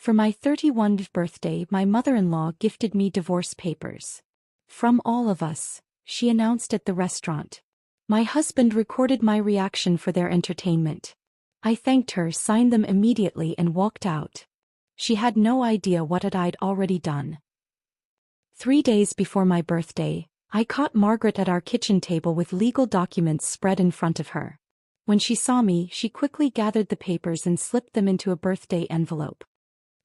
For my 31st birthday, my mother-in-law gifted me divorce papers. From all of us, she announced at the restaurant. My husband recorded my reaction for their entertainment. I thanked her, signed them immediately, and walked out. She had no idea what I'd already done. 3 days before my birthday, I caught Margaret at our kitchen table with legal documents spread in front of her. When she saw me, she quickly gathered the papers and slipped them into a birthday envelope.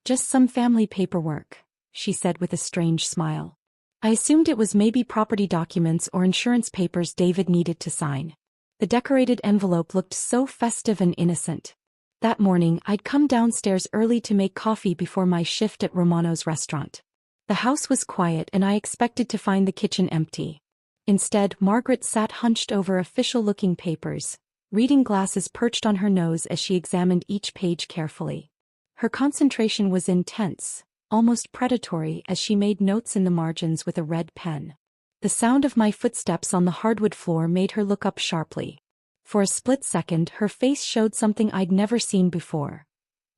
"Just some family paperwork," she said with a strange smile. I assumed it was maybe property documents or insurance papers David needed to sign. The decorated envelope looked so festive and innocent. That morning, I'd come downstairs early to make coffee before my shift at Romano's restaurant. The house was quiet and I expected to find the kitchen empty. Instead, Margaret sat hunched over official-looking papers, reading glasses perched on her nose as she examined each page carefully. Her concentration was intense, almost predatory, as she made notes in the margins with a red pen. The sound of my footsteps on the hardwood floor made her look up sharply. For a split second, her face showed something I'd never seen before.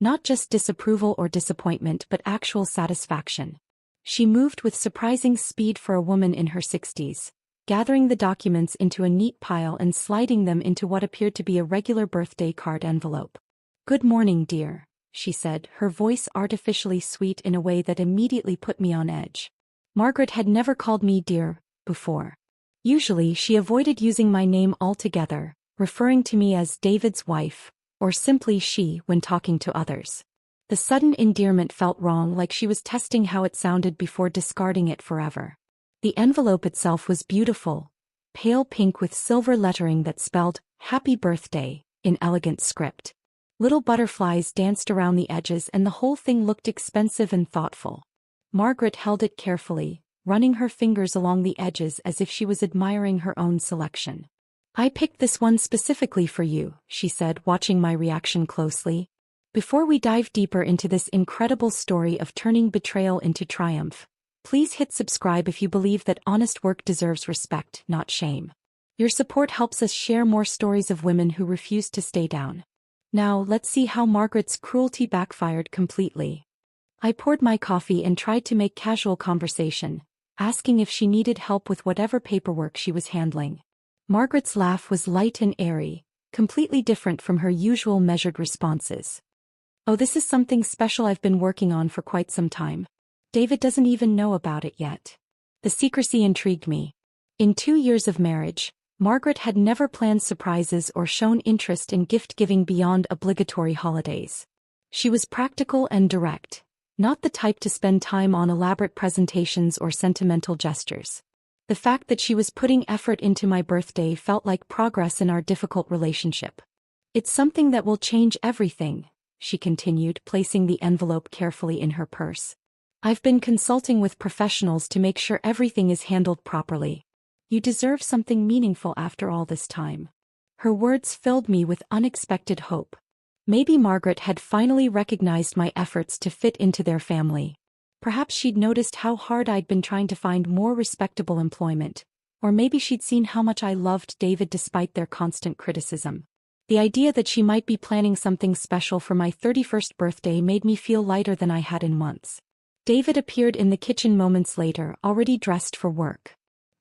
Not just disapproval or disappointment, but actual satisfaction. She moved with surprising speed for a woman in her 60s, gathering the documents into a neat pile and sliding them into what appeared to be a regular birthday card envelope. "Good morning, dear," she said, her voice artificially sweet in a way that immediately put me on edge. Margaret had never called me dear before. Usually she avoided using my name altogether, referring to me as David's wife, or simply she when talking to others. The sudden endearment felt wrong, like she was testing how it sounded before discarding it forever. The envelope itself was beautiful, pale pink with silver lettering that spelled, "Happy Birthday," in elegant script. Little butterflies danced around the edges and the whole thing looked expensive and thoughtful. Margaret held it carefully, running her fingers along the edges as if she was admiring her own selection. "I picked this one specifically for you," she said, watching my reaction closely. "Before we dive deeper into this incredible story of turning betrayal into triumph, please hit subscribe if you believe that honest work deserves respect, not shame. Your support helps us share more stories of women who refuse to stay down. Now, let's see how Margaret's cruelty backfired completely." I poured my coffee and tried to make casual conversation, asking if she needed help with whatever paperwork she was handling. Margaret's laugh was light and airy, completely different from her usual measured responses. "Oh, this is something special I've been working on for quite some time. David doesn't even know about it yet." The secrecy intrigued me. In 2 years of marriage, Margaret had never planned surprises or shown interest in gift-giving beyond obligatory holidays. She was practical and direct, not the type to spend time on elaborate presentations or sentimental gestures. The fact that she was putting effort into my birthday felt like progress in our difficult relationship. "It's something that will change everything," she continued, placing the envelope carefully in her purse. "I've been consulting with professionals to make sure everything is handled properly. You deserve something meaningful after all this time." Her words filled me with unexpected hope. Maybe Margaret had finally recognized my efforts to fit into their family. Perhaps she'd noticed how hard I'd been trying to find more respectable employment, or maybe she'd seen how much I loved David despite their constant criticism. The idea that she might be planning something special for my 31st birthday made me feel lighter than I had in months. David appeared in the kitchen moments later, already dressed for work.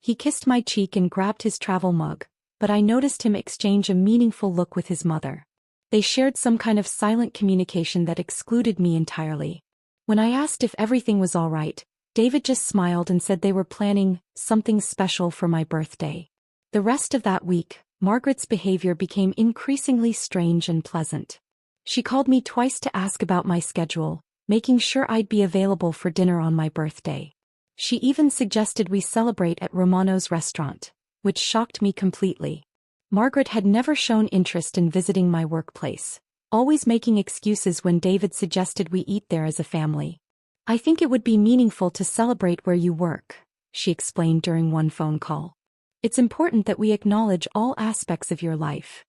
He kissed my cheek and grabbed his travel mug, but I noticed him exchange a meaningful look with his mother. They shared some kind of silent communication that excluded me entirely. When I asked if everything was all right, David just smiled and said they were planning something special for my birthday. The rest of that week, Margaret's behavior became increasingly strange and pleasant. She called me twice to ask about my schedule, making sure I'd be available for dinner on my birthday. She even suggested we celebrate at Romano's restaurant, which shocked me completely. Margaret had never shown interest in visiting my workplace, always making excuses when David suggested we eat there as a family. "I think it would be meaningful to celebrate where you work," she explained during one phone call. "It's important that we acknowledge all aspects of your life."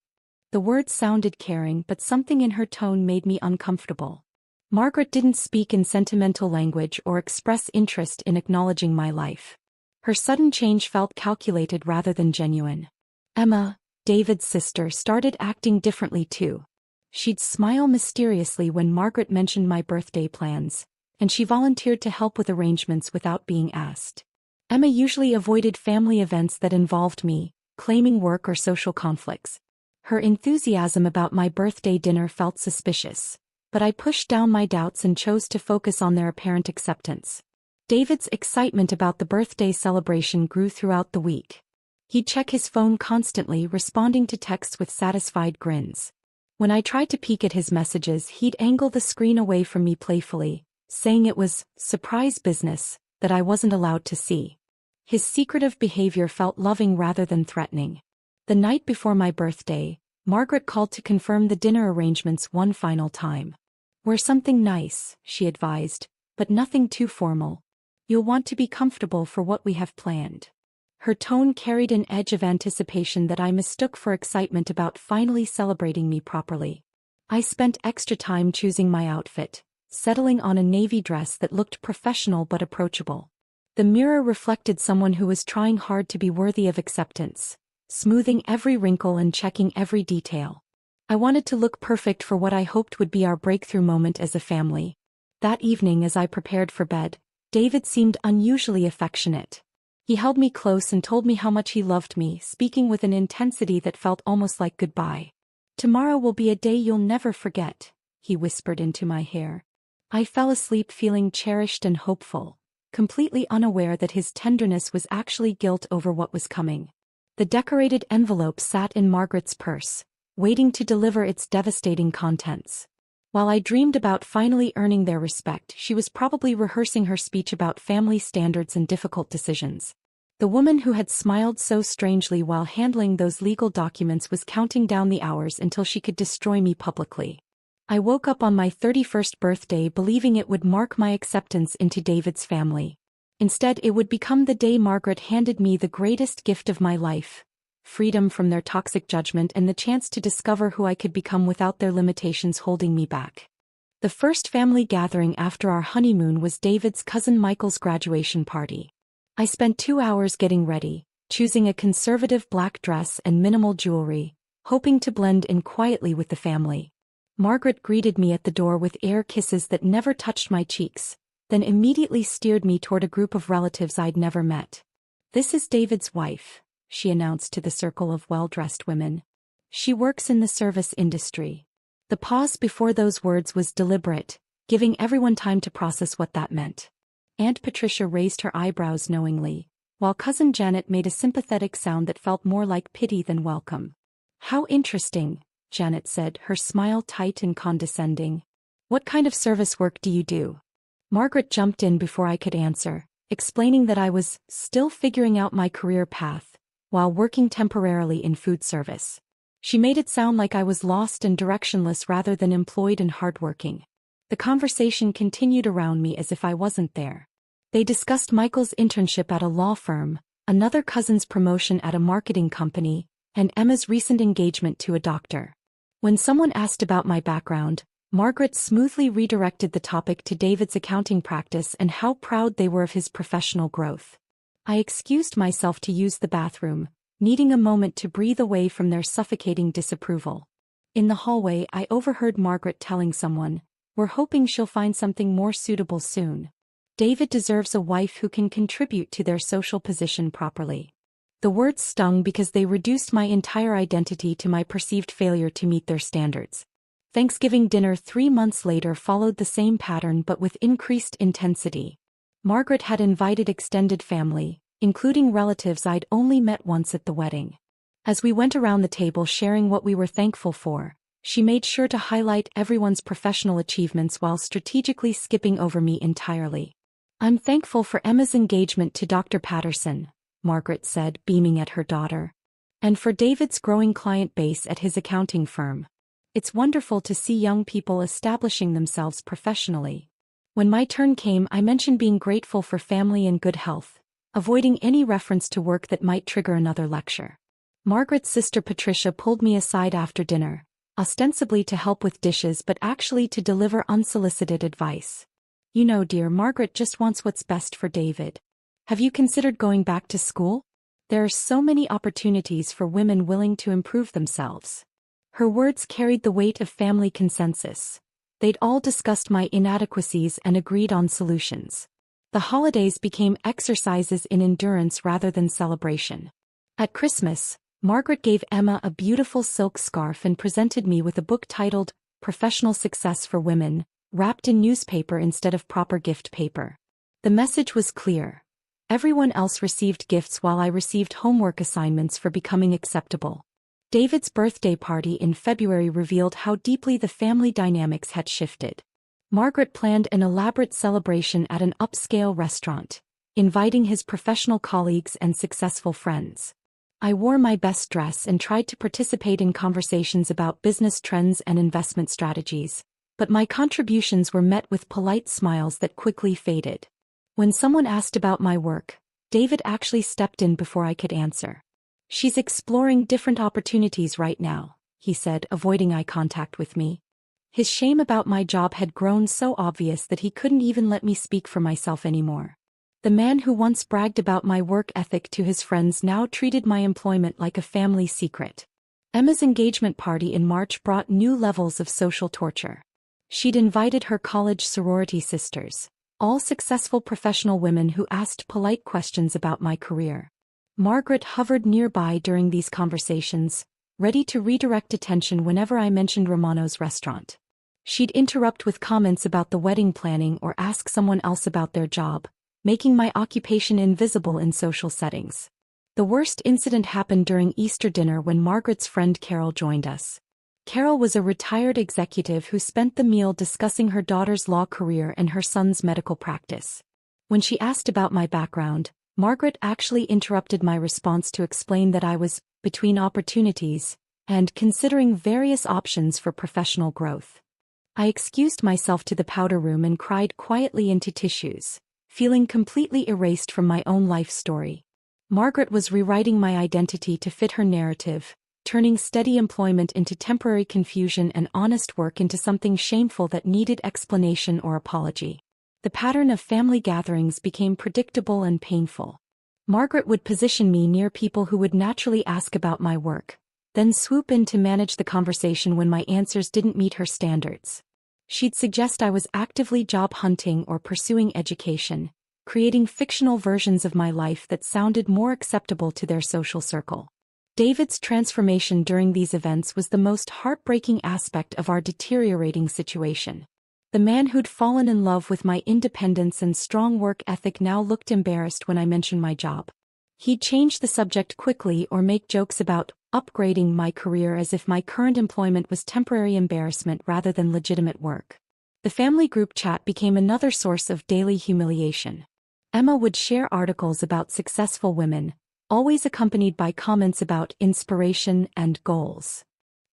The words sounded caring, but something in her tone made me uncomfortable. Margaret didn't speak in sentimental language or express interest in acknowledging my life. Her sudden change felt calculated rather than genuine. Emma, David's sister, started acting differently too. She'd smile mysteriously when Margaret mentioned my birthday plans, and she volunteered to help with arrangements without being asked. Emma usually avoided family events that involved me, claiming work or social conflicts. Her enthusiasm about my birthday dinner felt suspicious, but I pushed down my doubts and chose to focus on their apparent acceptance. David's excitement about the birthday celebration grew throughout the week. He'd check his phone constantly, responding to texts with satisfied grins. When I tried to peek at his messages, he'd angle the screen away from me playfully, saying it was surprise business that I wasn't allowed to see. His secretive behavior felt loving rather than threatening. The night before my birthday, Margaret called to confirm the dinner arrangements one final time. "Wear something nice," she advised, "but nothing too formal. You'll want to be comfortable for what we have planned." Her tone carried an edge of anticipation that I mistook for excitement about finally celebrating me properly. I spent extra time choosing my outfit, settling on a navy dress that looked professional but approachable. The mirror reflected someone who was trying hard to be worthy of acceptance, smoothing every wrinkle and checking every detail. I wanted to look perfect for what I hoped would be our breakthrough moment as a family. That evening, as I prepared for bed, David seemed unusually affectionate. He held me close and told me how much he loved me, speaking with an intensity that felt almost like goodbye. "Tomorrow will be a day you'll never forget," he whispered into my hair. I fell asleep feeling cherished and hopeful, completely unaware that his tenderness was actually guilt over what was coming. The decorated envelope sat in Margaret's purse, waiting to deliver its devastating contents. While I dreamed about finally earning their respect, she was probably rehearsing her speech about family standards and difficult decisions. The woman who had smiled so strangely while handling those legal documents was counting down the hours until she could destroy me publicly. I woke up on my 31st birthday believing it would mark my acceptance into David's family. Instead, it would become the day Margaret handed me the greatest gift of my life: freedom from their toxic judgment and the chance to discover who I could become without their limitations holding me back. The first family gathering after our honeymoon was David's cousin Michael's graduation party. I spent 2 hours getting ready, choosing a conservative black dress and minimal jewelry, hoping to blend in quietly with the family. Margaret greeted me at the door with air kisses that never touched my cheeks, then immediately steered me toward a group of relatives I'd never met. "This is David's wife," she announced to the circle of well-dressed women. "She works in the service industry." The pause before those words was deliberate, giving everyone time to process what that meant. Aunt Patricia raised her eyebrows knowingly, while Cousin Janet made a sympathetic sound that felt more like pity than welcome. "How interesting," Janet said, her smile tight and condescending. "What kind of service work do you do?" Margaret jumped in before I could answer, explaining that I was still figuring out my career path, while working temporarily in food service. She made it sound like I was lost and directionless rather than employed and hardworking. The conversation continued around me as if I wasn't there. They discussed Michael's internship at a law firm, another cousin's promotion at a marketing company, and Emma's recent engagement to a doctor. When someone asked about my background, Margaret smoothly redirected the topic to David's accounting practice and how proud they were of his professional growth. I excused myself to use the bathroom, needing a moment to breathe away from their suffocating disapproval. In the hallway, I overheard Margaret telling someone, "We're hoping she'll find something more suitable soon. David deserves a wife who can contribute to their social position properly." The words stung because they reduced my entire identity to my perceived failure to meet their standards. Thanksgiving dinner 3 months later followed the same pattern but with increased intensity. Margaret had invited extended family, including relatives I'd only met once at the wedding. As we went around the table sharing what we were thankful for, she made sure to highlight everyone's professional achievements while strategically skipping over me entirely. "I'm thankful for Emma's engagement to Dr. Patterson," Margaret said, beaming at her daughter. "And for David's growing client base at his accounting firm. It's wonderful to see young people establishing themselves professionally." When my turn came, I mentioned being grateful for family and good health, avoiding any reference to work that might trigger another lecture. Margaret's sister Patricia pulled me aside after dinner, ostensibly to help with dishes but actually to deliver unsolicited advice. "You know, dear, Margaret just wants what's best for David. Have you considered going back to school? There are so many opportunities for women willing to improve themselves." Her words carried the weight of family consensus. They'd all discussed my inadequacies and agreed on solutions. The holidays became exercises in endurance rather than celebration. At Christmas, Margaret gave Emma a beautiful silk scarf and presented me with a book titled Professional Success for Women, wrapped in newspaper instead of proper gift paper. The message was clear. Everyone else received gifts while I received homework assignments for becoming acceptable. David's birthday party in February revealed how deeply the family dynamics had shifted. Margaret planned an elaborate celebration at an upscale restaurant, inviting his professional colleagues and successful friends. I wore my best dress and tried to participate in conversations about business trends and investment strategies, but my contributions were met with polite smiles that quickly faded. When someone asked about my work, David actually stepped in before I could answer. "She's exploring different opportunities right now," he said, avoiding eye contact with me. His shame about my job had grown so obvious that he couldn't even let me speak for myself anymore. The man who once bragged about my work ethic to his friends now treated my employment like a family secret. Emma's engagement party in March brought new levels of social torture. She'd invited her college sorority sisters, all successful professional women who asked polite questions about my career. Margaret hovered nearby during these conversations, ready to redirect attention whenever I mentioned Romano's restaurant. She'd interrupt with comments about the wedding planning or ask someone else about their job, making my occupation invisible in social settings. The worst incident happened during Easter dinner when Margaret's friend Carol joined us. Carol was a retired executive who spent the meal discussing her daughter's law career and her son's medical practice. When she asked about my background, Margaret actually interrupted my response to explain that I was between opportunities and considering various options for professional growth. I excused myself to the powder room and cried quietly into tissues, feeling completely erased from my own life story. Margaret was rewriting my identity to fit her narrative, turning steady employment into temporary confusion and honest work into something shameful that needed explanation or apology. The pattern of family gatherings became predictable and painful. Margaret would position me near people who would naturally ask about my work, then swoop in to manage the conversation when my answers didn't meet her standards. She'd suggest I was actively job hunting or pursuing education, creating fictional versions of my life that sounded more acceptable to their social circle. David's transformation during these events was the most heartbreaking aspect of our deteriorating situation. The man who'd fallen in love with my independence and strong work ethic now looked embarrassed when I mentioned my job. He'd change the subject quickly or make jokes about upgrading my career as if my current employment was temporary embarrassment rather than legitimate work. The family group chat became another source of daily humiliation. Emma would share articles about successful women, always accompanied by comments about inspiration and goals.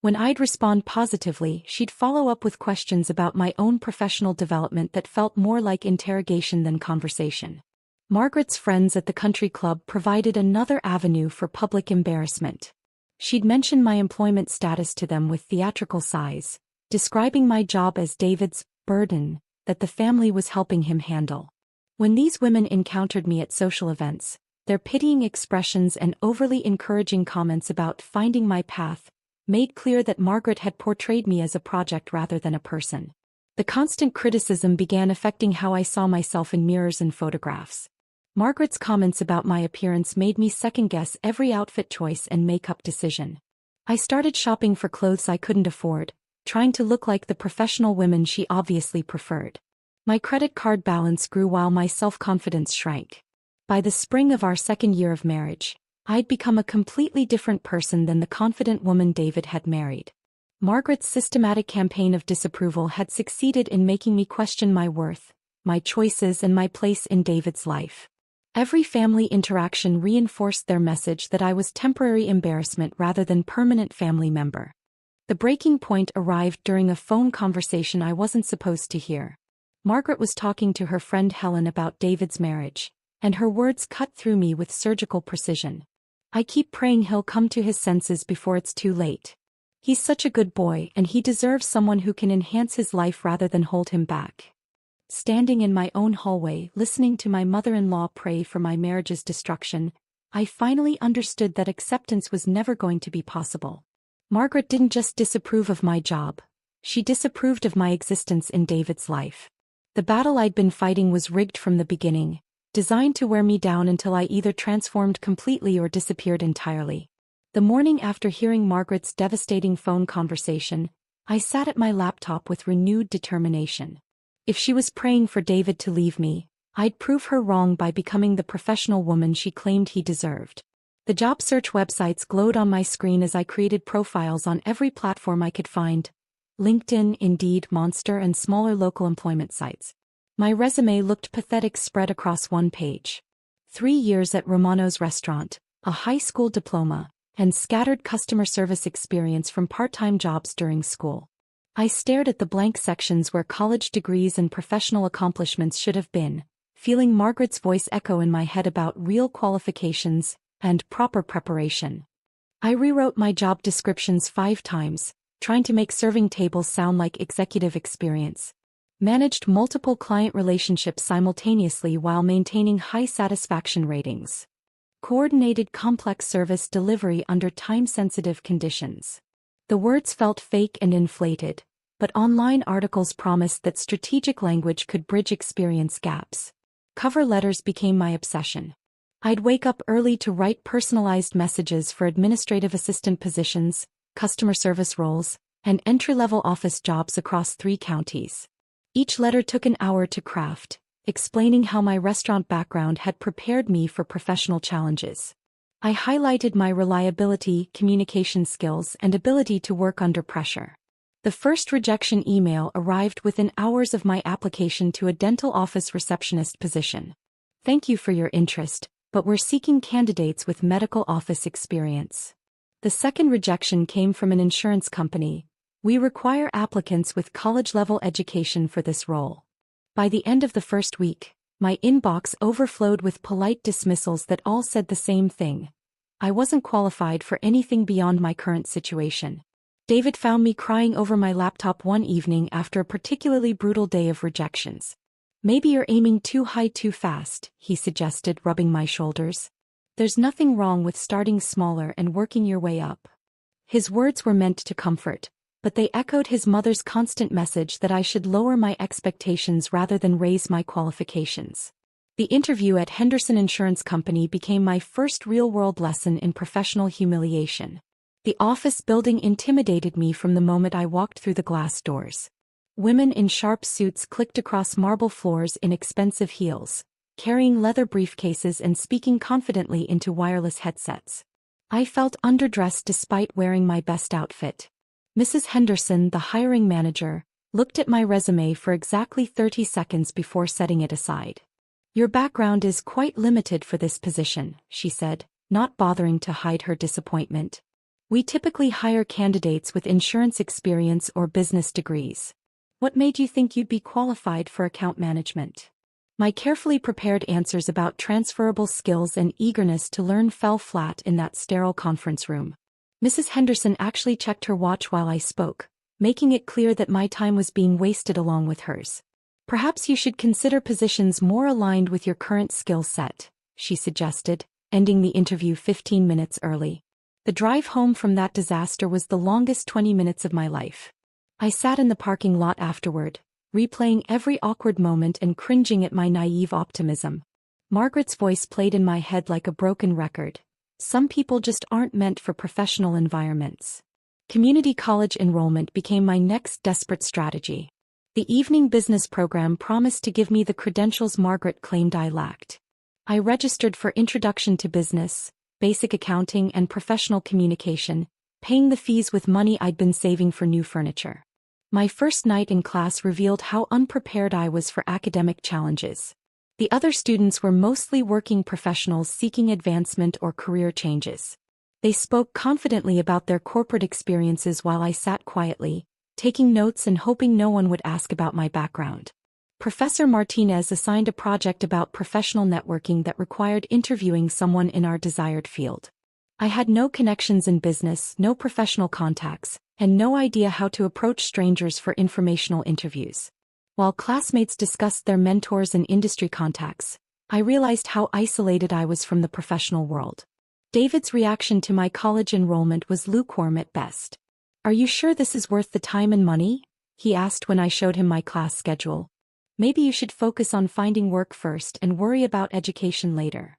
When I'd respond positively, she'd follow up with questions about my own professional development that felt more like interrogation than conversation. Margaret's friends at the country club provided another avenue for public embarrassment. She'd mention my employment status to them with theatrical sighs, describing my job as David's burden that the family was helping him handle. When these women encountered me at social events, their pitying expressions and overly encouraging comments about finding my path made clear that Margaret had portrayed me as a project rather than a person. The constant criticism began affecting how I saw myself in mirrors and photographs. Margaret's comments about my appearance made me second-guess every outfit choice and makeup decision. I started shopping for clothes I couldn't afford, trying to look like the professional women she obviously preferred. My credit card balance grew while my self-confidence shrank. By the spring of our second year of marriage, I'd become a completely different person than the confident woman David had married. Margaret's systematic campaign of disapproval had succeeded in making me question my worth, my choices, and my place in David's life. Every family interaction reinforced their message that I was temporary embarrassment rather than permanent family member. The breaking point arrived during a phone conversation I wasn't supposed to hear. Margaret was talking to her friend Helen about David's marriage, and her words cut through me with surgical precision. "I keep praying he'll come to his senses before it's too late. He's such a good boy and he deserves someone who can enhance his life rather than hold him back." Standing in my own hallway, listening to my mother-in-law pray for my marriage's destruction, I finally understood that acceptance was never going to be possible. Margaret didn't just disapprove of my job. She disapproved of my existence in David's life. The battle I'd been fighting was rigged from the beginning, designed to wear me down until I either transformed completely or disappeared entirely. The morning after hearing Margaret's devastating phone conversation, I sat at my laptop with renewed determination. If she was praying for David to leave me, I'd prove her wrong by becoming the professional woman she claimed he deserved. The job search websites glowed on my screen as I created profiles on every platform I could find: LinkedIn, Indeed, Monster, and smaller local employment sites. My resume looked pathetic spread across one page. 3 years at Romano's restaurant, a high school diploma, and scattered customer service experience from part-time jobs during school. I stared at the blank sections where college degrees and professional accomplishments should have been, feeling Margaret's voice echo in my head about real qualifications and proper preparation. I rewrote my job descriptions 5 times, trying to make serving tables sound like executive experience. Managed multiple client relationships simultaneously while maintaining high satisfaction ratings. Coordinated complex service delivery under time-sensitive conditions. The words felt fake and inflated, but online articles promised that strategic language could bridge experience gaps. Cover letters became my obsession. I'd wake up early to write personalized messages for administrative assistant positions, customer service roles, and entry-level office jobs across 3 counties. Each letter took an hour to craft, explaining how my restaurant background had prepared me for professional challenges. I highlighted my reliability, communication skills, and ability to work under pressure. The first rejection email arrived within hours of my application to a dental office receptionist position. "Thank you for your interest, but we're seeking candidates with medical office experience." The second rejection came from an insurance company. "We require applicants with college-level education for this role." By the end of the first week, my inbox overflowed with polite dismissals that all said the same thing: I wasn't qualified for anything beyond my current situation. David found me crying over my laptop one evening after a particularly brutal day of rejections. "Maybe you're aiming too high too fast," he suggested, rubbing my shoulders. "There's nothing wrong with starting smaller and working your way up." His words were meant to comfort, but they echoed his mother's constant message that I should lower my expectations rather than raise my qualifications. The interview at Henderson Insurance Company became my first real-world lesson in professional humiliation. The office building intimidated me from the moment I walked through the glass doors. Women in sharp suits clicked across marble floors in expensive heels, carrying leather briefcases and speaking confidently into wireless headsets. I felt underdressed despite wearing my best outfit. Mrs. Henderson, the hiring manager, looked at my resume for exactly 30 seconds before setting it aside. "Your background is quite limited for this position," she said, not bothering to hide her disappointment. "We typically hire candidates with insurance experience or business degrees. What made you think you'd be qualified for account management?" My carefully prepared answers about transferable skills and eagerness to learn fell flat in that sterile conference room. Mrs. Henderson actually checked her watch while I spoke, making it clear that my time was being wasted along with hers. "Perhaps you should consider positions more aligned with your current skill set," she suggested, ending the interview 15 minutes early. The drive home from that disaster was the longest 20 minutes of my life. I sat in the parking lot afterward, replaying every awkward moment and cringing at my naive optimism. Margaret's voice played in my head like a broken record. "Some people just aren't meant for professional environments." Community college enrollment became my next desperate strategy. The evening business program promised to give me the credentials Margaret claimed I lacked. I registered for Introduction to Business, Basic Accounting, and Professional Communication, paying the fees with money I'd been saving for new furniture. My first night in class revealed how unprepared I was for academic challenges. The other students were mostly working professionals seeking advancement or career changes. They spoke confidently about their corporate experiences while I sat quietly, taking notes and hoping no one would ask about my background. Professor Martinez assigned a project about professional networking that required interviewing someone in our desired field. I had no connections in business, no professional contacts, and no idea how to approach strangers for informational interviews. While classmates discussed their mentors and industry contacts, I realized how isolated I was from the professional world. David's reaction to my college enrollment was lukewarm at best. "Are you sure this is worth the time and money?" he asked when I showed him my class schedule. "Maybe you should focus on finding work first and worry about education later."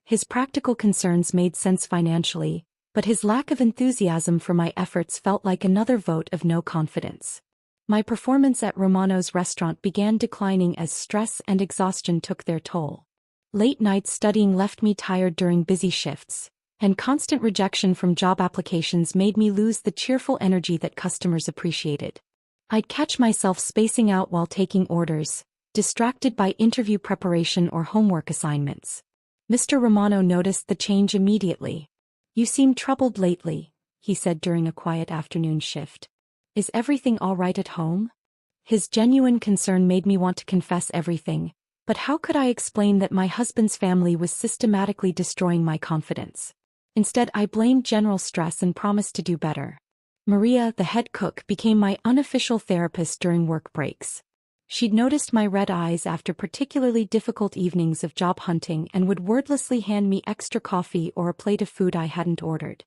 His practical concerns made sense financially, but his lack of enthusiasm for my efforts felt like another vote of no confidence. My performance at Romano's restaurant began declining as stress and exhaustion took their toll. Late nights studying left me tired during busy shifts, and constant rejection from job applications made me lose the cheerful energy that customers appreciated. I'd catch myself spacing out while taking orders, distracted by interview preparation or homework assignments. Mr. Romano noticed the change immediately. "You seem troubled lately," he said during a quiet afternoon shift. "Is everything all right at home?" His genuine concern made me want to confess everything, but how could I explain that my husband's family was systematically destroying my confidence? Instead, I blamed general stress and promised to do better. Maria, the head cook, became my unofficial therapist during work breaks. She'd noticed my red eyes after particularly difficult evenings of job hunting and would wordlessly hand me extra coffee or a plate of food I hadn't ordered.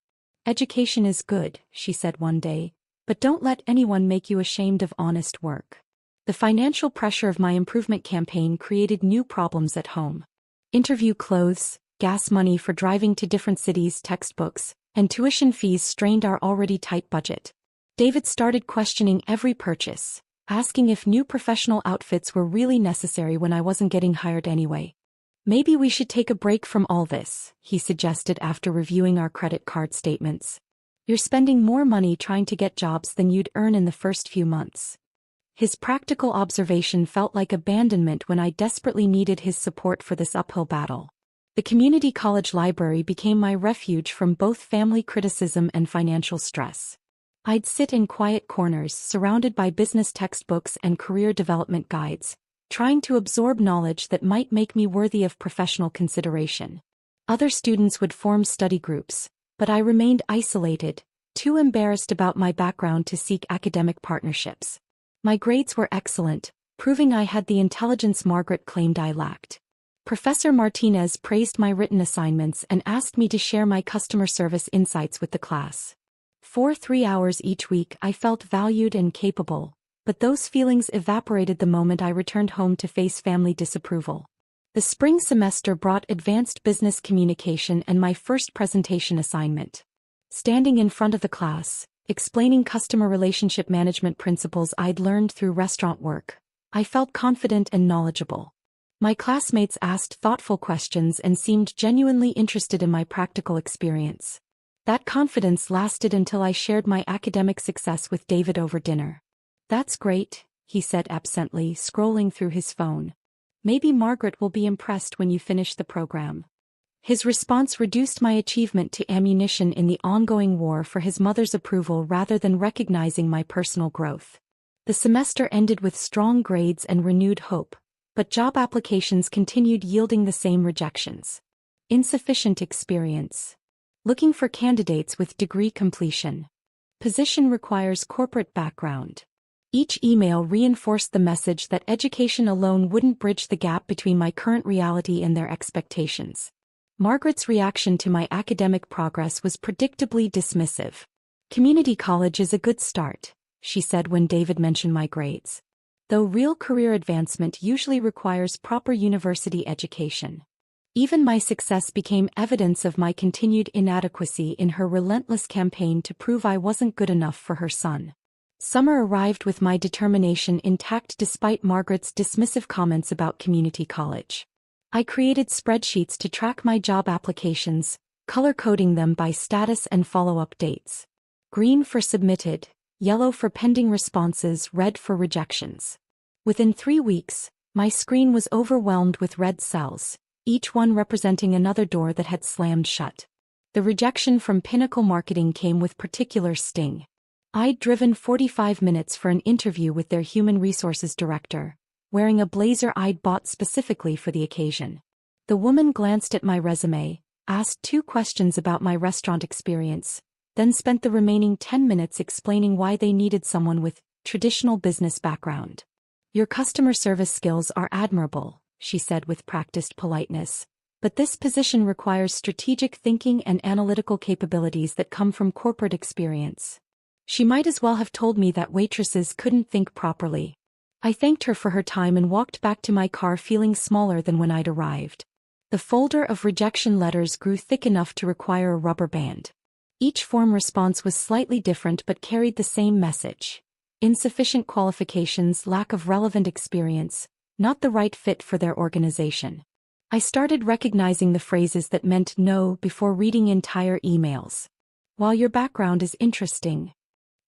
"Education is good," she said one day, "but don't let anyone make you ashamed of honest work." The financial pressure of my improvement campaign created new problems at home. Interview clothes, gas money for driving to different cities, textbooks, and tuition fees strained our already tight budget. David started questioning every purchase, asking if new professional outfits were really necessary when I wasn't getting hired anyway. "Maybe we should take a break from all this," he suggested after reviewing our credit card statements. "You're spending more money trying to get jobs than you'd earn in the first few months." His practical observation felt like abandonment when I desperately needed his support for this uphill battle. The community college library became my refuge from both family criticism and financial stress. I'd sit in quiet corners surrounded by business textbooks and career development guides, trying to absorb knowledge that might make me worthy of professional consideration. Other students would form study groups, but I remained isolated, too embarrassed about my background to seek academic partnerships. My grades were excellent, proving I had the intelligence Margaret claimed I lacked. Professor Martinez praised my written assignments and asked me to share my customer service insights with the class. For 3 hours each week I felt valued and capable, but those feelings evaporated the moment I returned home to face family disapproval. The spring semester brought advanced business communication and my first presentation assignment. Standing in front of the class, explaining customer relationship management principles I'd learned through restaurant work, I felt confident and knowledgeable. My classmates asked thoughtful questions and seemed genuinely interested in my practical experience. That confidence lasted until I shared my academic success with David over dinner. "That's great," he said absently, scrolling through his phone. "Maybe Margaret will be impressed when you finish the program." His response reduced my achievement to ammunition in the ongoing war for his mother's approval rather than recognizing my personal growth. The semester ended with strong grades and renewed hope, but job applications continued yielding the same rejections. Insufficient experience. Looking for candidates with degree completion. Position requires corporate background. Each email reinforced the message that education alone wouldn't bridge the gap between my current reality and their expectations. Margaret's reaction to my academic progress was predictably dismissive. "Community college is a good start," she said when David mentioned my grades. "Though real career advancement usually requires proper university education." Even my success became evidence of my continued inadequacy in her relentless campaign to prove I wasn't good enough for her son. Summer arrived with my determination intact despite Margaret's dismissive comments about community college. I created spreadsheets to track my job applications, color-coding them by status and follow-up dates. Green for submitted, yellow for pending responses, red for rejections. Within 3 weeks, my screen was overwhelmed with red cells, each one representing another door that had slammed shut. The rejection from Pinnacle Marketing came with particular sting. I'd driven 45 minutes for an interview with their human resources director, wearing a blazer I'd bought specifically for the occasion. The woman glanced at my resume, asked 2 questions about my restaurant experience, then spent the remaining 10 minutes explaining why they needed someone with traditional business background. "Your customer service skills are admirable," she said with practiced politeness, But this position requires strategic thinking and analytical capabilities that come from corporate experience. She might as well have told me that waitresses couldn't think properly. I thanked her for her time and walked back to my car feeling smaller than when I'd arrived. The folder of rejection letters grew thick enough to require a rubber band. Each form response was slightly different but carried the same message. Insufficient qualifications, lack of relevant experience, not the right fit for their organization. I started recognizing the phrases that meant no before reading entire emails. While your background is interesting,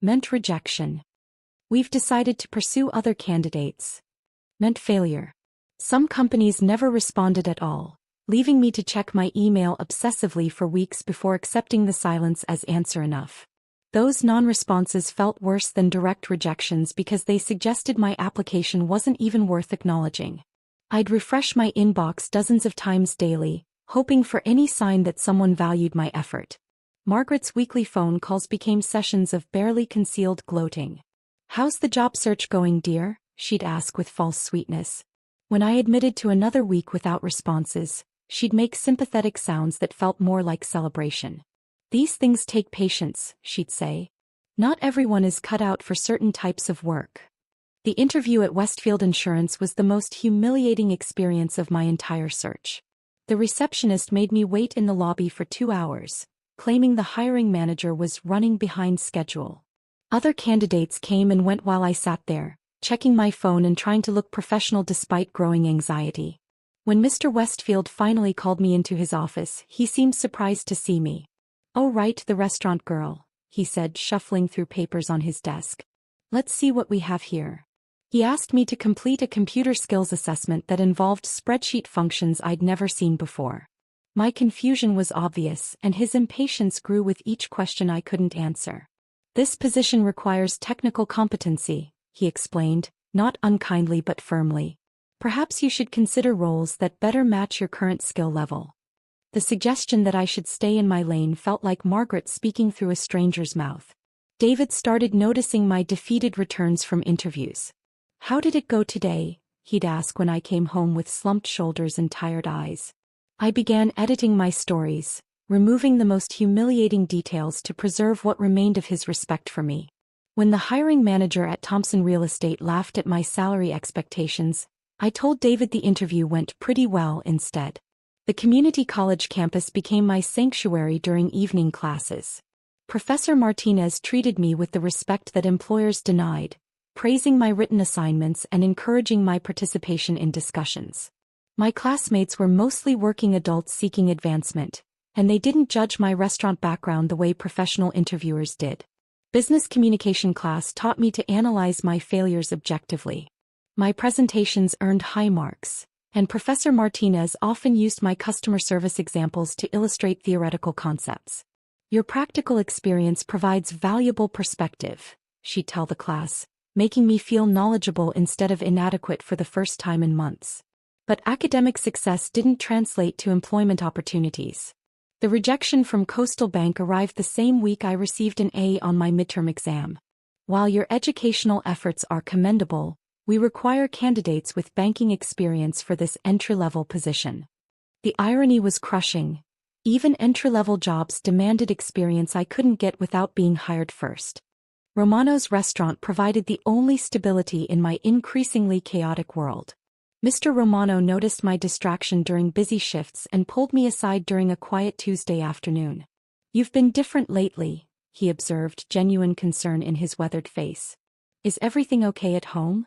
meant rejection. We've decided to pursue other candidates, meant failure. Some companies never responded at all, leaving me to check my email obsessively for weeks before accepting the silence as answer enough. Those non-responses felt worse than direct rejections because they suggested my application wasn't even worth acknowledging. I'd refresh my inbox dozens of times daily, hoping for any sign that someone valued my effort. Margaret's weekly phone calls became sessions of barely concealed gloating. "How's the job search going, dear?" she'd ask with false sweetness. When I admitted to another week without responses, she'd make sympathetic sounds that felt more like celebration. "These things take patience," she'd say. "Not everyone is cut out for certain types of work." The interview at Westfield Insurance was the most humiliating experience of my entire search. The receptionist made me wait in the lobby for 2 hours, claiming the hiring manager was running behind schedule. Other candidates came and went while I sat there, checking my phone and trying to look professional despite growing anxiety. When Mr. Westfield finally called me into his office, he seemed surprised to see me. "Oh right, the restaurant girl," he said, shuffling through papers on his desk. "Let's see what we have here." He asked me to complete a computer skills assessment that involved spreadsheet functions I'd never seen before. My confusion was obvious, and his impatience grew with each question I couldn't answer. "This position requires technical competency," he explained, not unkindly but firmly. "Perhaps you should consider roles that better match your current skill level." The suggestion that I should stay in my lane felt like Margaret speaking through a stranger's mouth. David started noticing my defeated returns from interviews. "How did it go today?" he'd ask when I came home with slumped shoulders and tired eyes. I began editing my stories, removing the most humiliating details to preserve what remained of his respect for me. When the hiring manager at Thompson Real Estate laughed at my salary expectations, I told David the interview went pretty well instead. The community college campus became my sanctuary during evening classes. Professor Martinez treated me with the respect that employers denied, praising my written assignments and encouraging my participation in discussions. My classmates were mostly working adults seeking advancement, and they didn't judge my restaurant background the way professional interviewers did. Business communication class taught me to analyze my failures objectively. My presentations earned high marks, and Professor Martinez often used my customer service examples to illustrate theoretical concepts. "Your practical experience provides valuable perspective," she'd tell the class, making me feel knowledgeable instead of inadequate for the first time in months. But academic success didn't translate to employment opportunities. The rejection from Coastal Bank arrived the same week I received an A on my midterm exam. "While your educational efforts are commendable, we require candidates with banking experience for this entry-level position." The irony was crushing. Even entry-level jobs demanded experience I couldn't get without being hired first. Romano's restaurant provided the only stability in my increasingly chaotic world. Mr. Romano noticed my distraction during busy shifts and pulled me aside during a quiet Tuesday afternoon. "You've been different lately," he observed, genuine concern in his weathered face. "Is everything okay at home?"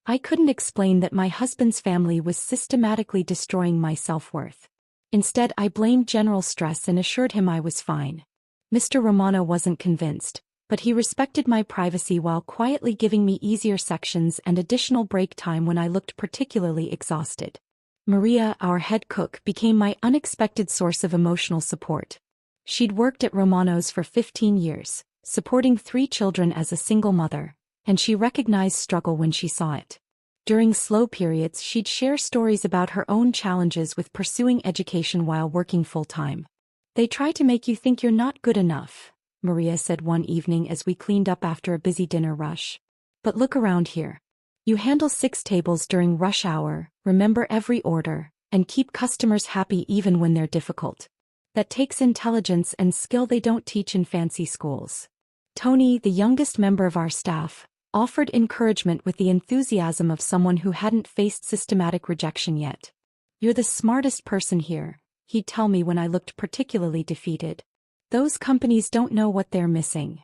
I couldn't explain that my husband's family was systematically destroying my self-worth. Instead, I blamed general stress and assured him I was fine. Mr. Romano wasn't convinced, but he respected my privacy while quietly giving me easier sections and additional break time when I looked particularly exhausted. Maria, our head cook, became my unexpected source of emotional support. She'd worked at Romano's for 15 years, supporting 3 children as a single mother, and she recognized struggle when she saw it. During slow periods, she'd share stories about her own challenges with pursuing education while working full-time. "They try to make you think you're not good enough," Maria said one evening as we cleaned up after a busy dinner rush. "But look around here. You handle 6 tables during rush hour, remember every order, and keep customers happy even when they're difficult. That takes intelligence and skill they don't teach in fancy schools. Tony, the youngest member of our staff, offered encouragement with the enthusiasm of someone who hadn't faced systematic rejection yet. "You're the smartest person here," he'd tell me when I looked particularly defeated. "Those companies don't know what they're missing."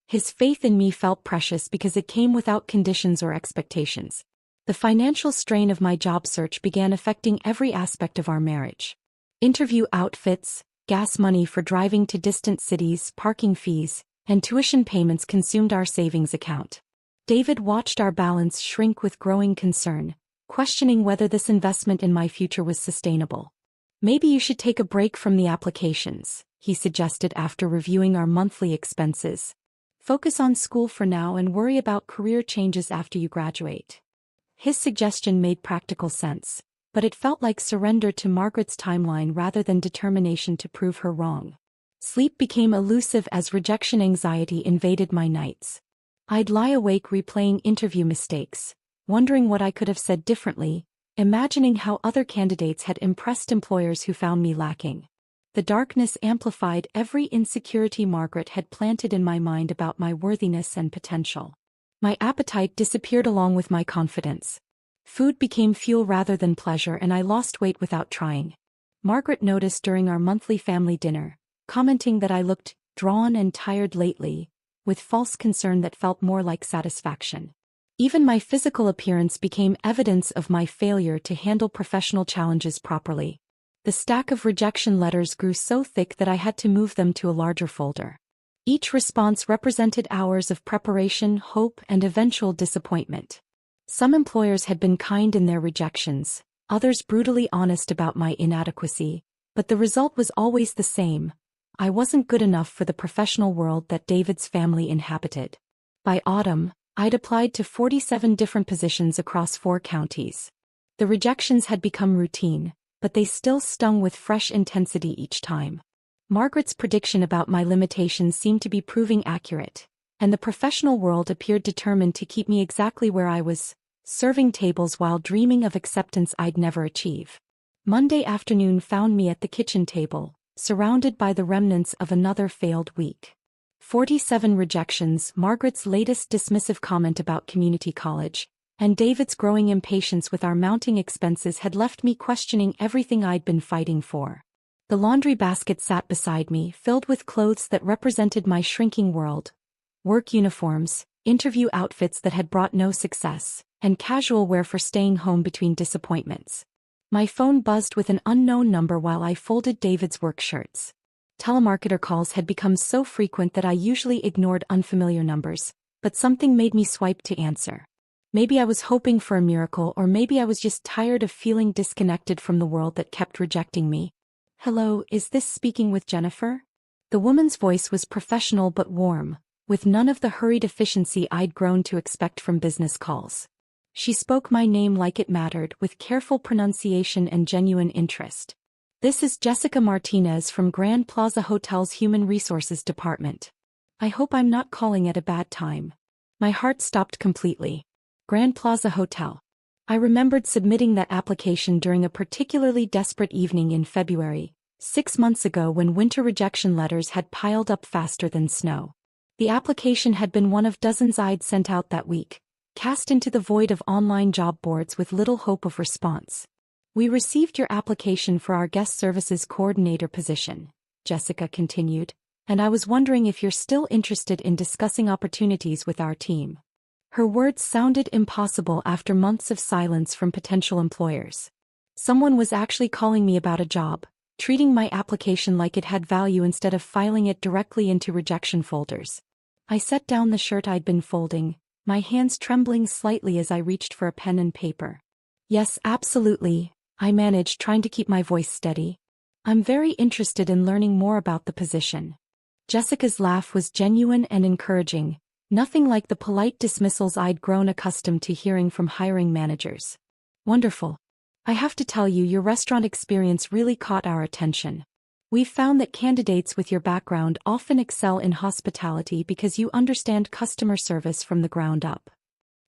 His faith in me felt precious because it came without conditions or expectations. The financial strain of my job search began affecting every aspect of our marriage. Interview outfits, gas money for driving to distant cities, parking fees, and tuition payments consumed our savings account. David watched our balance shrink with growing concern, questioning whether this investment in my future was sustainable. "Maybe you should take a break from the applications," he suggested after reviewing our monthly expenses. "Focus on school for now and worry about career changes after you graduate." His suggestion made practical sense, but it felt like surrender to Margaret's timeline rather than determination to prove her wrong. Sleep became elusive as rejection anxiety invaded my nights. I'd lie awake replaying interview mistakes, wondering what I could have said differently, imagining how other candidates had impressed employers who found me lacking. The darkness amplified every insecurity Margaret had planted in my mind about my worthiness and potential. My appetite disappeared along with my confidence. Food became fuel rather than pleasure, and I lost weight without trying. Margaret noticed during our monthly family dinner, commenting that I looked drawn and tired lately, with false concern that felt more like satisfaction. Even my physical appearance became evidence of my failure to handle professional challenges properly. The stack of rejection letters grew so thick that I had to move them to a larger folder. Each response represented hours of preparation, hope, and eventual disappointment. Some employers had been kind in their rejections, others brutally honest about my inadequacy, but the result was always the same: I wasn't good enough for the professional world that David's family inhabited. By autumn, I'd applied to 47 different positions across 4 counties. The rejections had become routine, but they still stung with fresh intensity each time. Margaret's prediction about my limitations seemed to be proving accurate, and the professional world appeared determined to keep me exactly where I was, serving tables while dreaming of acceptance I'd never achieve. Monday afternoon found me at the kitchen table, surrounded by the remnants of another failed week. 47 rejections, Margaret's latest dismissive comment about community college, and David's growing impatience with our mounting expenses had left me questioning everything I'd been fighting for. The laundry basket sat beside me, filled with clothes that represented my shrinking world: work uniforms, interview outfits that had brought no success, and casual wear for staying home between disappointments. My phone buzzed with an unknown number while I folded David's work shirts. Telemarketer calls had become so frequent that I usually ignored unfamiliar numbers, but something made me swipe to answer. Maybe I was hoping for a miracle, or maybe I was just tired of feeling disconnected from the world that kept rejecting me. "Hello, is this speaking with Jennifer?" The woman's voice was professional but warm, with none of the hurried efficiency I'd grown to expect from business calls. She spoke my name like it mattered, with careful pronunciation and genuine interest. "This is Jessica Martinez from Grand Plaza Hotel's Human Resources Department. I hope I'm not calling at a bad time." My heart stopped completely. Grand Plaza Hotel. I remembered submitting that application during a particularly desperate evening in February, 6 months ago, when winter rejection letters had piled up faster than snow. The application had been one of dozens I'd sent out that week, cast into the void of online job boards with little hope of response. "We received your application for our guest services coordinator position," Jessica continued, "and I was wondering if you're still interested in discussing opportunities with our team." Her words sounded impossible after months of silence from potential employers. Someone was actually calling me about a job, treating my application like it had value instead of filing it directly into rejection folders. I set down the shirt I'd been folding, my hands trembling slightly as I reached for a pen and paper. "Yes, absolutely," I managed, trying to keep my voice steady. "I'm very interested in learning more about the position." Jessica's laugh was genuine and encouraging, nothing like the polite dismissals I'd grown accustomed to hearing from hiring managers. "Wonderful. I have to tell you, your restaurant experience really caught our attention. We've found that candidates with your background often excel in hospitality because you understand customer service from the ground up."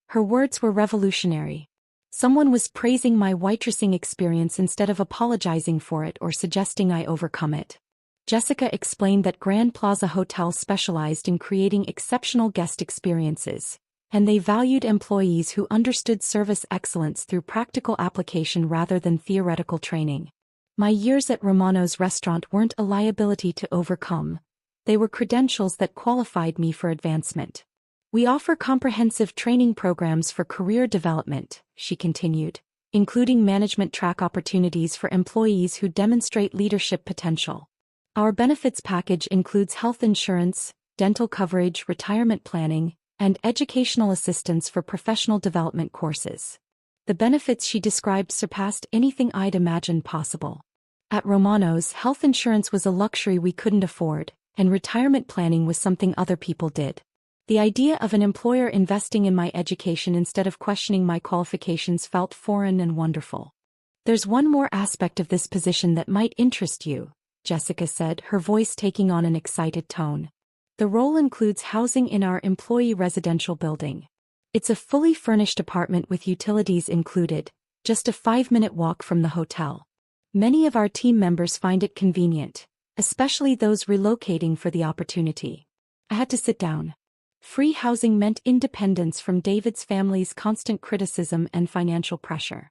Her words were revolutionary. Someone was praising my waitressing experience instead of apologizing for it or suggesting I overcome it. Jessica explained that Grand Plaza Hotel specialized in creating exceptional guest experiences, and they valued employees who understood service excellence through practical application rather than theoretical training. My years at Romano's restaurant weren't a liability to overcome. They were credentials that qualified me for advancement. We offer comprehensive training programs for career development, she continued, including management track opportunities for employees who demonstrate leadership potential. Our benefits package includes health insurance, dental coverage, retirement planning, and educational assistance for professional development courses. The benefits she described surpassed anything I'd imagined possible. At Romano's, health insurance was a luxury we couldn't afford, and retirement planning was something other people did. The idea of an employer investing in my education instead of questioning my qualifications felt foreign and wonderful. There's one more aspect of this position that might interest you, Jessica said, her voice taking on an excited tone. The role includes housing in our employee residential building. It's a fully furnished apartment with utilities included, just a 5-minute walk from the hotel. Many of our team members find it convenient, especially those relocating for the opportunity. I had to sit down. Free housing meant independence from David's family's constant criticism and financial pressure.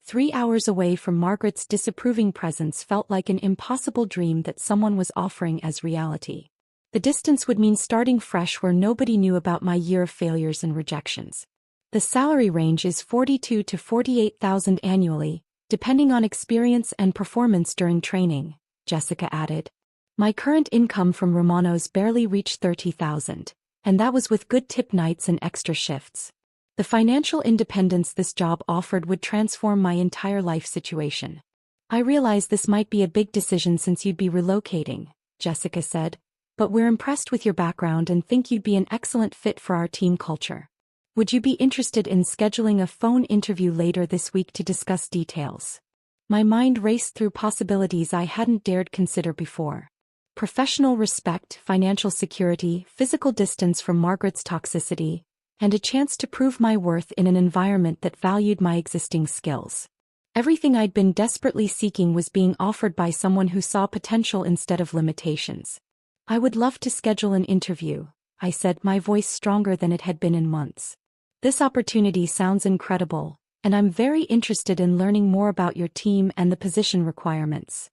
3 hours away from Margaret's disapproving presence felt like an impossible dream that someone was offering as reality. The distance would mean starting fresh where nobody knew about my year of failures and rejections. The salary range is $42,000 to $48,000 annually, depending on experience and performance during training, Jessica added. My current income from Romano's barely reached $30,000, and that was with good tip nights and extra shifts. The financial independence this job offered would transform my entire life situation. I realize this might be a big decision since you'd be relocating, Jessica said, but we're impressed with your background and think you'd be an excellent fit for our team culture. Would you be interested in scheduling a phone interview later this week to discuss details? My mind raced through possibilities I hadn't dared consider before. Professional respect, financial security, physical distance from Margaret's toxicity, and a chance to prove my worth in an environment that valued my existing skills. Everything I'd been desperately seeking was being offered by someone who saw potential instead of limitations. I would love to schedule an interview, I said, my voice stronger than it had been in months. This opportunity sounds incredible, and I'm very interested in learning more about your team and the position requirements.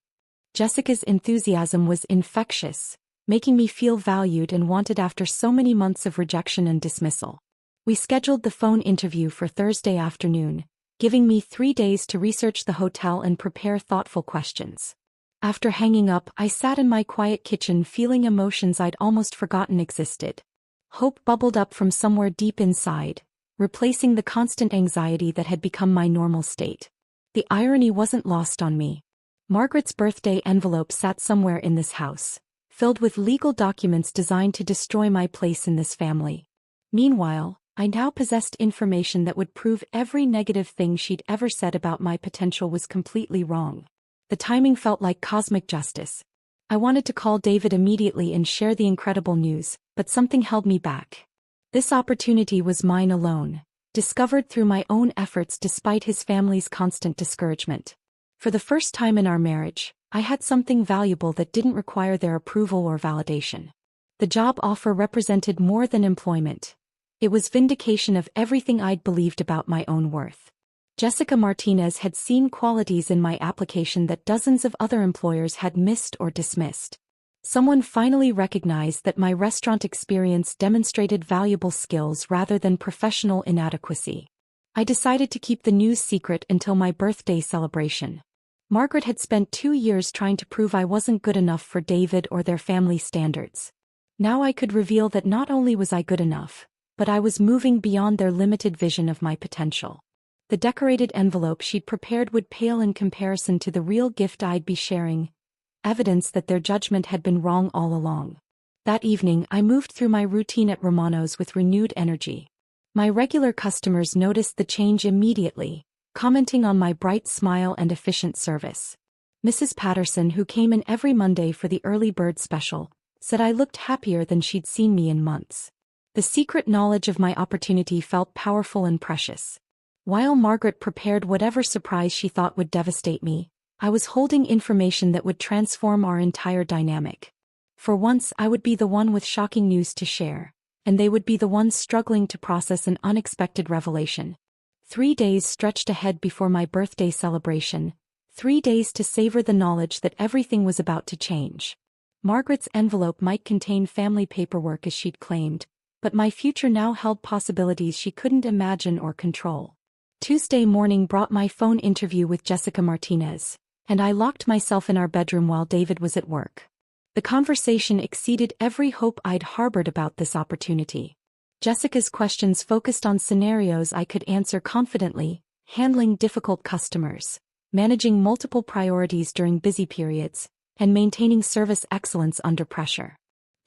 Jessica's enthusiasm was infectious, making me feel valued and wanted after so many months of rejection and dismissal. We scheduled the phone interview for Thursday afternoon, giving me 3 days to research the hotel and prepare thoughtful questions. After hanging up, I sat in my quiet kitchen feeling emotions I'd almost forgotten existed. Hope bubbled up from somewhere deep inside, replacing the constant anxiety that had become my normal state. The irony wasn't lost on me. Margaret's birthday envelope sat somewhere in this house, filled with legal documents designed to destroy my place in this family. Meanwhile, I now possessed information that would prove every negative thing she'd ever said about my potential was completely wrong. The timing felt like cosmic justice. I wanted to call David immediately and share the incredible news, but something held me back. This opportunity was mine alone, discovered through my own efforts despite his family's constant discouragement. For the first time in our marriage, I had something valuable that didn't require their approval or validation. The job offer represented more than employment. It was vindication of everything I'd believed about my own worth. Jessica Martinez had seen qualities in my application that dozens of other employers had missed or dismissed. Someone finally recognized that my restaurant experience demonstrated valuable skills rather than professional inadequacy. I decided to keep the news secret until my birthday celebration. Margaret had spent 2 years trying to prove I wasn't good enough for David or their family standards. Now I could reveal that not only was I good enough, but I was moving beyond their limited vision of my potential. The decorated envelope she'd prepared would pale in comparison to the real gift I'd be sharing, evidence that their judgment had been wrong all along. That evening, I moved through my routine at Romano's with renewed energy. My regular customers noticed the change immediately, commenting on my bright smile and efficient service. Mrs. Patterson, who came in every Monday for the early bird special, said I looked happier than she'd seen me in months. The secret knowledge of my opportunity felt powerful and precious. While Margaret prepared whatever surprise she thought would devastate me, I was holding information that would transform our entire dynamic. For once, I would be the one with shocking news to share, and they would be the ones struggling to process an unexpected revelation. 3 days stretched ahead before my birthday celebration, 3 days to savor the knowledge that everything was about to change. Margaret's envelope might contain family paperwork as she'd claimed, but my future now held possibilities she couldn't imagine or control. Tuesday morning brought my phone interview with Jessica Martinez, and I locked myself in our bedroom while David was at work. The conversation exceeded every hope I'd harbored about this opportunity. Jessica's questions focused on scenarios I could answer confidently, handling difficult customers, managing multiple priorities during busy periods, and maintaining service excellence under pressure.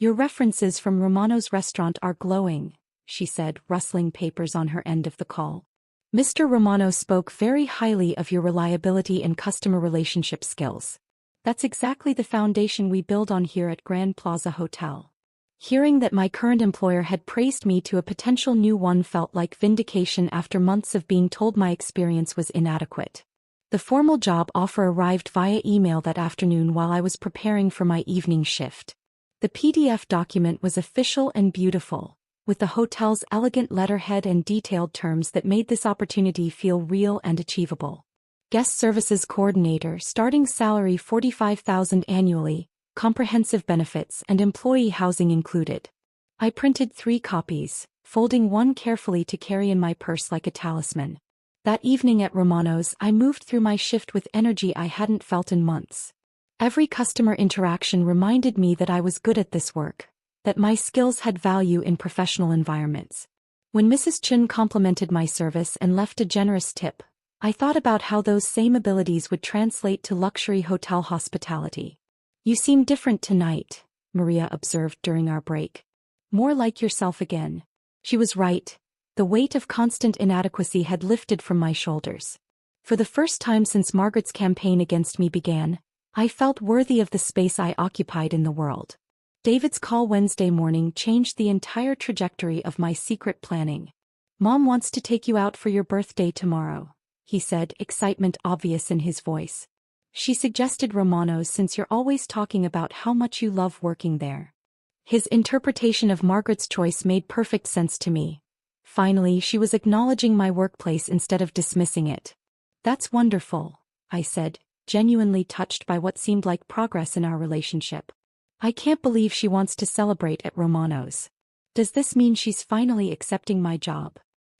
"Your references from Romano's restaurant are glowing," she said, rustling papers on her end of the call. "Mr. Romano spoke very highly of your reliability and customer relationship skills. That's exactly the foundation we build on here at Grand Plaza Hotel." Hearing that my current employer had praised me to a potential new one felt like vindication after months of being told my experience was inadequate. The formal job offer arrived via email that afternoon while I was preparing for my evening shift. The PDF document was official and beautiful, with the hotel's elegant letterhead and detailed terms that made this opportunity feel real and achievable. Guest Services Coordinator, starting salary $45,000 annually, comprehensive benefits and employee housing included. I printed 3 copies, folding one carefully to carry in my purse like a talisman. That evening at Romano's, I moved through my shift with energy I hadn't felt in months. Every customer interaction reminded me that I was good at this work, that my skills had value in professional environments. When Mrs. Chun complimented my service and left a generous tip, I thought about how those same abilities would translate to luxury hotel hospitality. "You seem different tonight," Maria observed during our break. "More like yourself again." She was right. The weight of constant inadequacy had lifted from my shoulders. For the first time since Margaret's campaign against me began, I felt worthy of the space I occupied in the world. David's call Wednesday morning changed the entire trajectory of my secret planning. "Mom wants to take you out for your birthday tomorrow," he said, excitement obvious in his voice. "She suggested Romano's since you're always talking about how much you love working there." His interpretation of Margaret's choice made perfect sense to me. Finally, she was acknowledging my workplace instead of dismissing it. "That's wonderful," I said, genuinely touched by what seemed like progress in our relationship. "I can't believe she wants to celebrate at Romano's. Does this mean she's finally accepting my job?"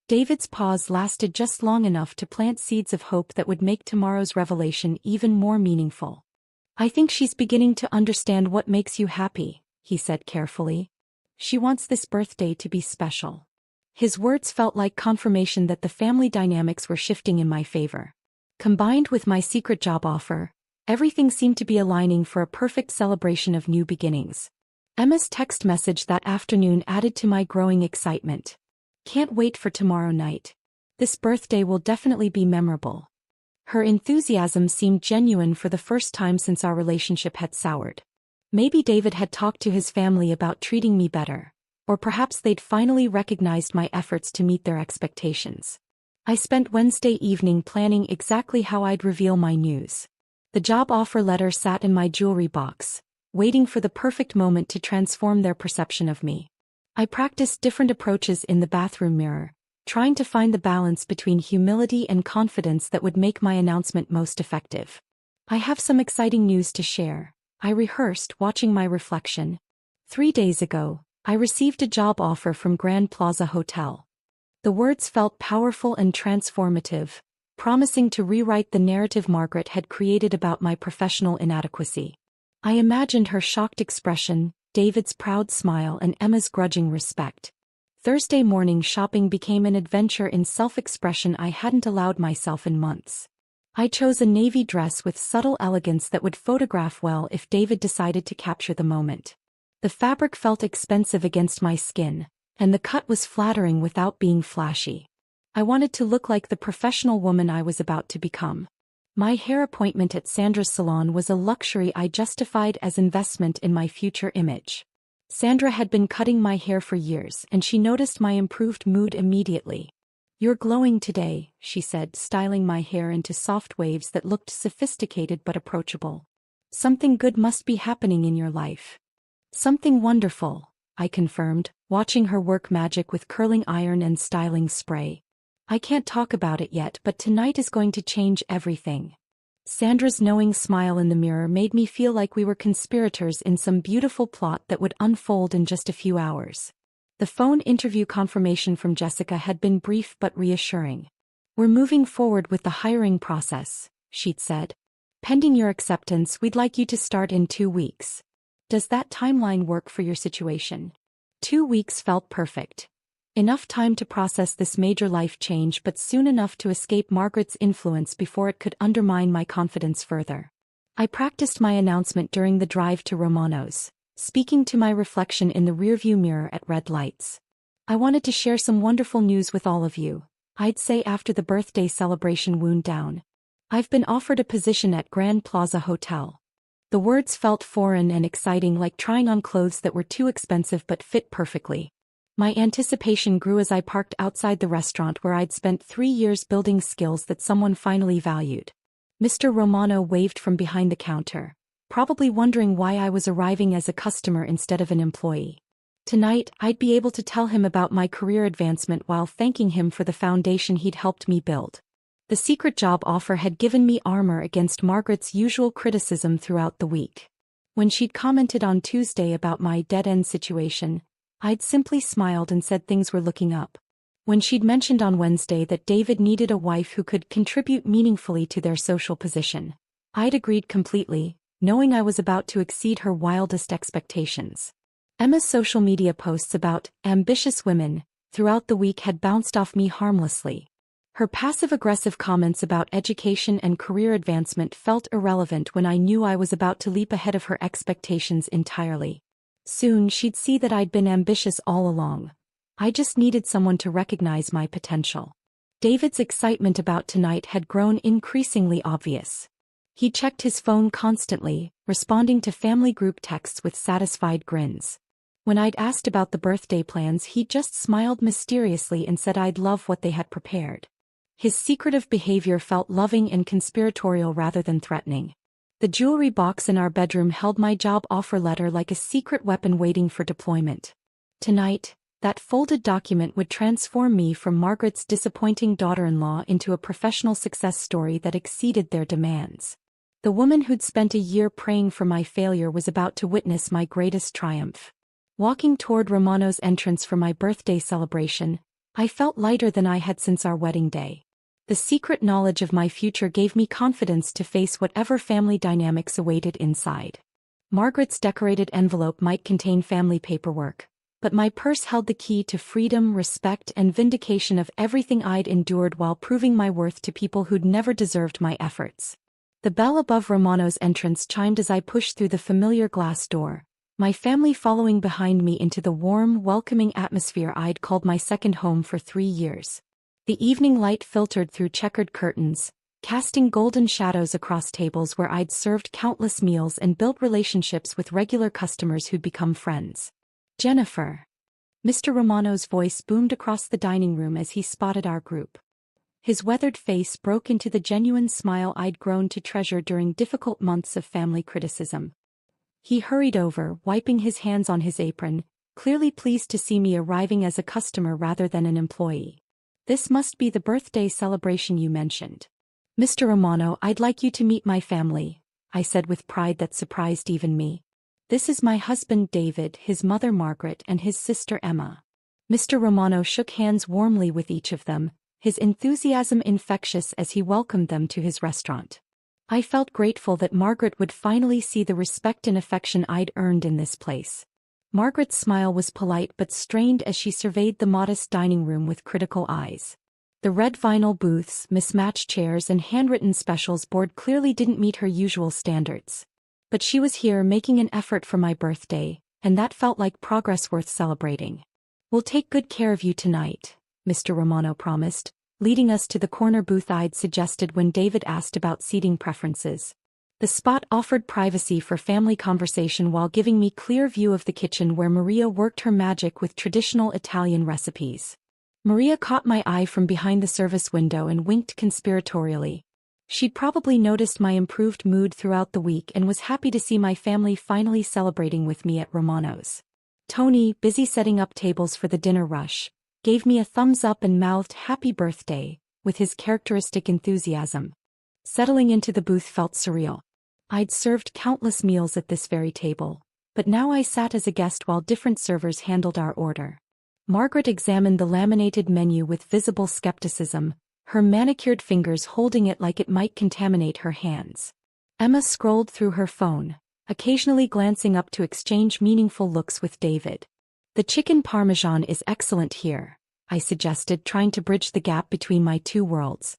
David's pause lasted just long enough to plant seeds of hope that would make tomorrow's revelation even more meaningful. "I think she's beginning to understand what makes you happy," he said carefully. "She wants this birthday to be special." His words felt like confirmation that the family dynamics were shifting in my favor. Combined with my secret job offer, everything seemed to be aligning for a perfect celebration of new beginnings. Emma's text message that afternoon added to my growing excitement. "Can't wait for tomorrow night. This birthday will definitely be memorable." Her enthusiasm seemed genuine for the first time since our relationship had soured. Maybe David had talked to his family about treating me better, or perhaps they'd finally recognized my efforts to meet their expectations. I spent Wednesday evening planning exactly how I'd reveal my news. The job offer letter sat in my jewelry box, waiting for the perfect moment to transform their perception of me. I practiced different approaches in the bathroom mirror, trying to find the balance between humility and confidence that would make my announcement most effective. "I have some exciting news to share," I rehearsed, watching my reflection. 3 days ago, I received a job offer from Grand Plaza Hotel. The words felt powerful and transformative, promising to rewrite the narrative Margaret had created about my professional inadequacy. I imagined her shocked expression, David's proud smile, and Emma's grudging respect. Thursday morning shopping became an adventure in self-expression I hadn't allowed myself in months. I chose a navy dress with subtle elegance that would photograph well if David decided to capture the moment. The fabric felt expensive against my skin, and the cut was flattering without being flashy. I wanted to look like the professional woman I was about to become. My hair appointment at Sandra's salon was a luxury I justified as investment in my future image. Sandra had been cutting my hair for years, and she noticed my improved mood immediately. "You're glowing today," she said, styling my hair into soft waves that looked sophisticated but approachable. "Something good must be happening in your life." "Something wonderful," I confirmed, watching her work magic with curling iron and styling spray. "I can't talk about it yet, but tonight is going to change everything." Sandra's knowing smile in the mirror made me feel like we were conspirators in some beautiful plot that would unfold in just a few hours. The phone interview confirmation from Jessica had been brief but reassuring. "We're moving forward with the hiring process," she'd said. "Pending your acceptance, we'd like you to start in 2 weeks. Does that timeline work for your situation?" 2 weeks felt perfect. Enough time to process this major life change, but soon enough to escape Margaret's influence before it could undermine my confidence further. I practiced my announcement during the drive to Romano's, speaking to my reflection in the rearview mirror at red lights. "I wanted to share some wonderful news with all of you," I'd say after the birthday celebration wound down. "I've been offered a position at Grand Plaza Hotel." The words felt foreign and exciting, like trying on clothes that were too expensive but fit perfectly. My anticipation grew as I parked outside the restaurant where I'd spent 3 years building skills that someone finally valued. Mr. Romano waved from behind the counter, probably wondering why I was arriving as a customer instead of an employee. Tonight, I'd be able to tell him about my career advancement while thanking him for the foundation he'd helped me build. The secret job offer had given me armor against Margaret's usual criticism throughout the week. When she'd commented on Tuesday about my dead-end situation, I'd simply smiled and said things were looking up. When she'd mentioned on Wednesday that David needed a wife who could contribute meaningfully to their social position, I'd agreed completely, knowing I was about to exceed her wildest expectations. Emma's social media posts about ambitious women throughout the week had bounced off me harmlessly. Her passive-aggressive comments about education and career advancement felt irrelevant when I knew I was about to leap ahead of her expectations entirely. Soon she'd see that I'd been ambitious all along. I just needed someone to recognize my potential. David's excitement about tonight had grown increasingly obvious. He checked his phone constantly, responding to family group texts with satisfied grins. When I'd asked about the birthday plans, he just smiled mysteriously and said I'd love what they had prepared. His secretive behavior felt loving and conspiratorial rather than threatening. The jewelry box in our bedroom held my job offer letter like a secret weapon waiting for deployment. Tonight, that folded document would transform me from Margaret's disappointing daughter-in-law into a professional success story that exceeded their demands. The woman who'd spent a year praying for my failure was about to witness my greatest triumph. Walking toward Romano's entrance for my birthday celebration, I felt lighter than I had since our wedding day. The secret knowledge of my future gave me confidence to face whatever family dynamics awaited inside. Margaret's decorated envelope might contain family paperwork, but my purse held the key to freedom, respect, and vindication of everything I'd endured while proving my worth to people who'd never deserved my efforts. The bell above Romano's entrance chimed as I pushed through the familiar glass door, my family following behind me into the warm, welcoming atmosphere I'd called my second home for 3 years. The evening light filtered through checkered curtains, casting golden shadows across tables where I'd served countless meals and built relationships with regular customers who'd become friends. "Jennifer." Mr. Romano's voice boomed across the dining room as he spotted our group. His weathered face broke into the genuine smile I'd grown to treasure during difficult months of family criticism. He hurried over, wiping his hands on his apron, clearly pleased to see me arriving as a customer rather than an employee. "This must be the birthday celebration you mentioned. Mr. Romano, I'd like you to meet my family," I said with pride that surprised even me. "This is my husband David, his mother Margaret, and his sister Emma." Mr. Romano shook hands warmly with each of them, his enthusiasm infectious as he welcomed them to his restaurant. I felt grateful that Margaret would finally see the respect and affection I'd earned in this place. Margaret's smile was polite but strained as she surveyed the modest dining room with critical eyes. The red vinyl booths, mismatched chairs, and handwritten specials board clearly didn't meet her usual standards. But she was here making an effort for my birthday, and that felt like progress worth celebrating. "We'll take good care of you tonight," Mr. Romano promised, leading us to the corner booth I'd suggested when David asked about seating preferences. The spot offered privacy for family conversation while giving me clear view of the kitchen where Maria worked her magic with traditional Italian recipes. Maria caught my eye from behind the service window and winked conspiratorially. She'd probably noticed my improved mood throughout the week and was happy to see my family finally celebrating with me at Romano's. Tony, busy setting up tables for the dinner rush, gave me a thumbs up and mouthed "Happy birthday," with his characteristic enthusiasm. Settling into the booth felt surreal. I'd served countless meals at this very table, but now I sat as a guest while different servers handled our order. Margaret examined the laminated menu with visible skepticism, her manicured fingers holding it like it might contaminate her hands. Emma scrolled through her phone, occasionally glancing up to exchange meaningful looks with David. "The chicken parmesan is excellent here," I suggested, trying to bridge the gap between my two worlds.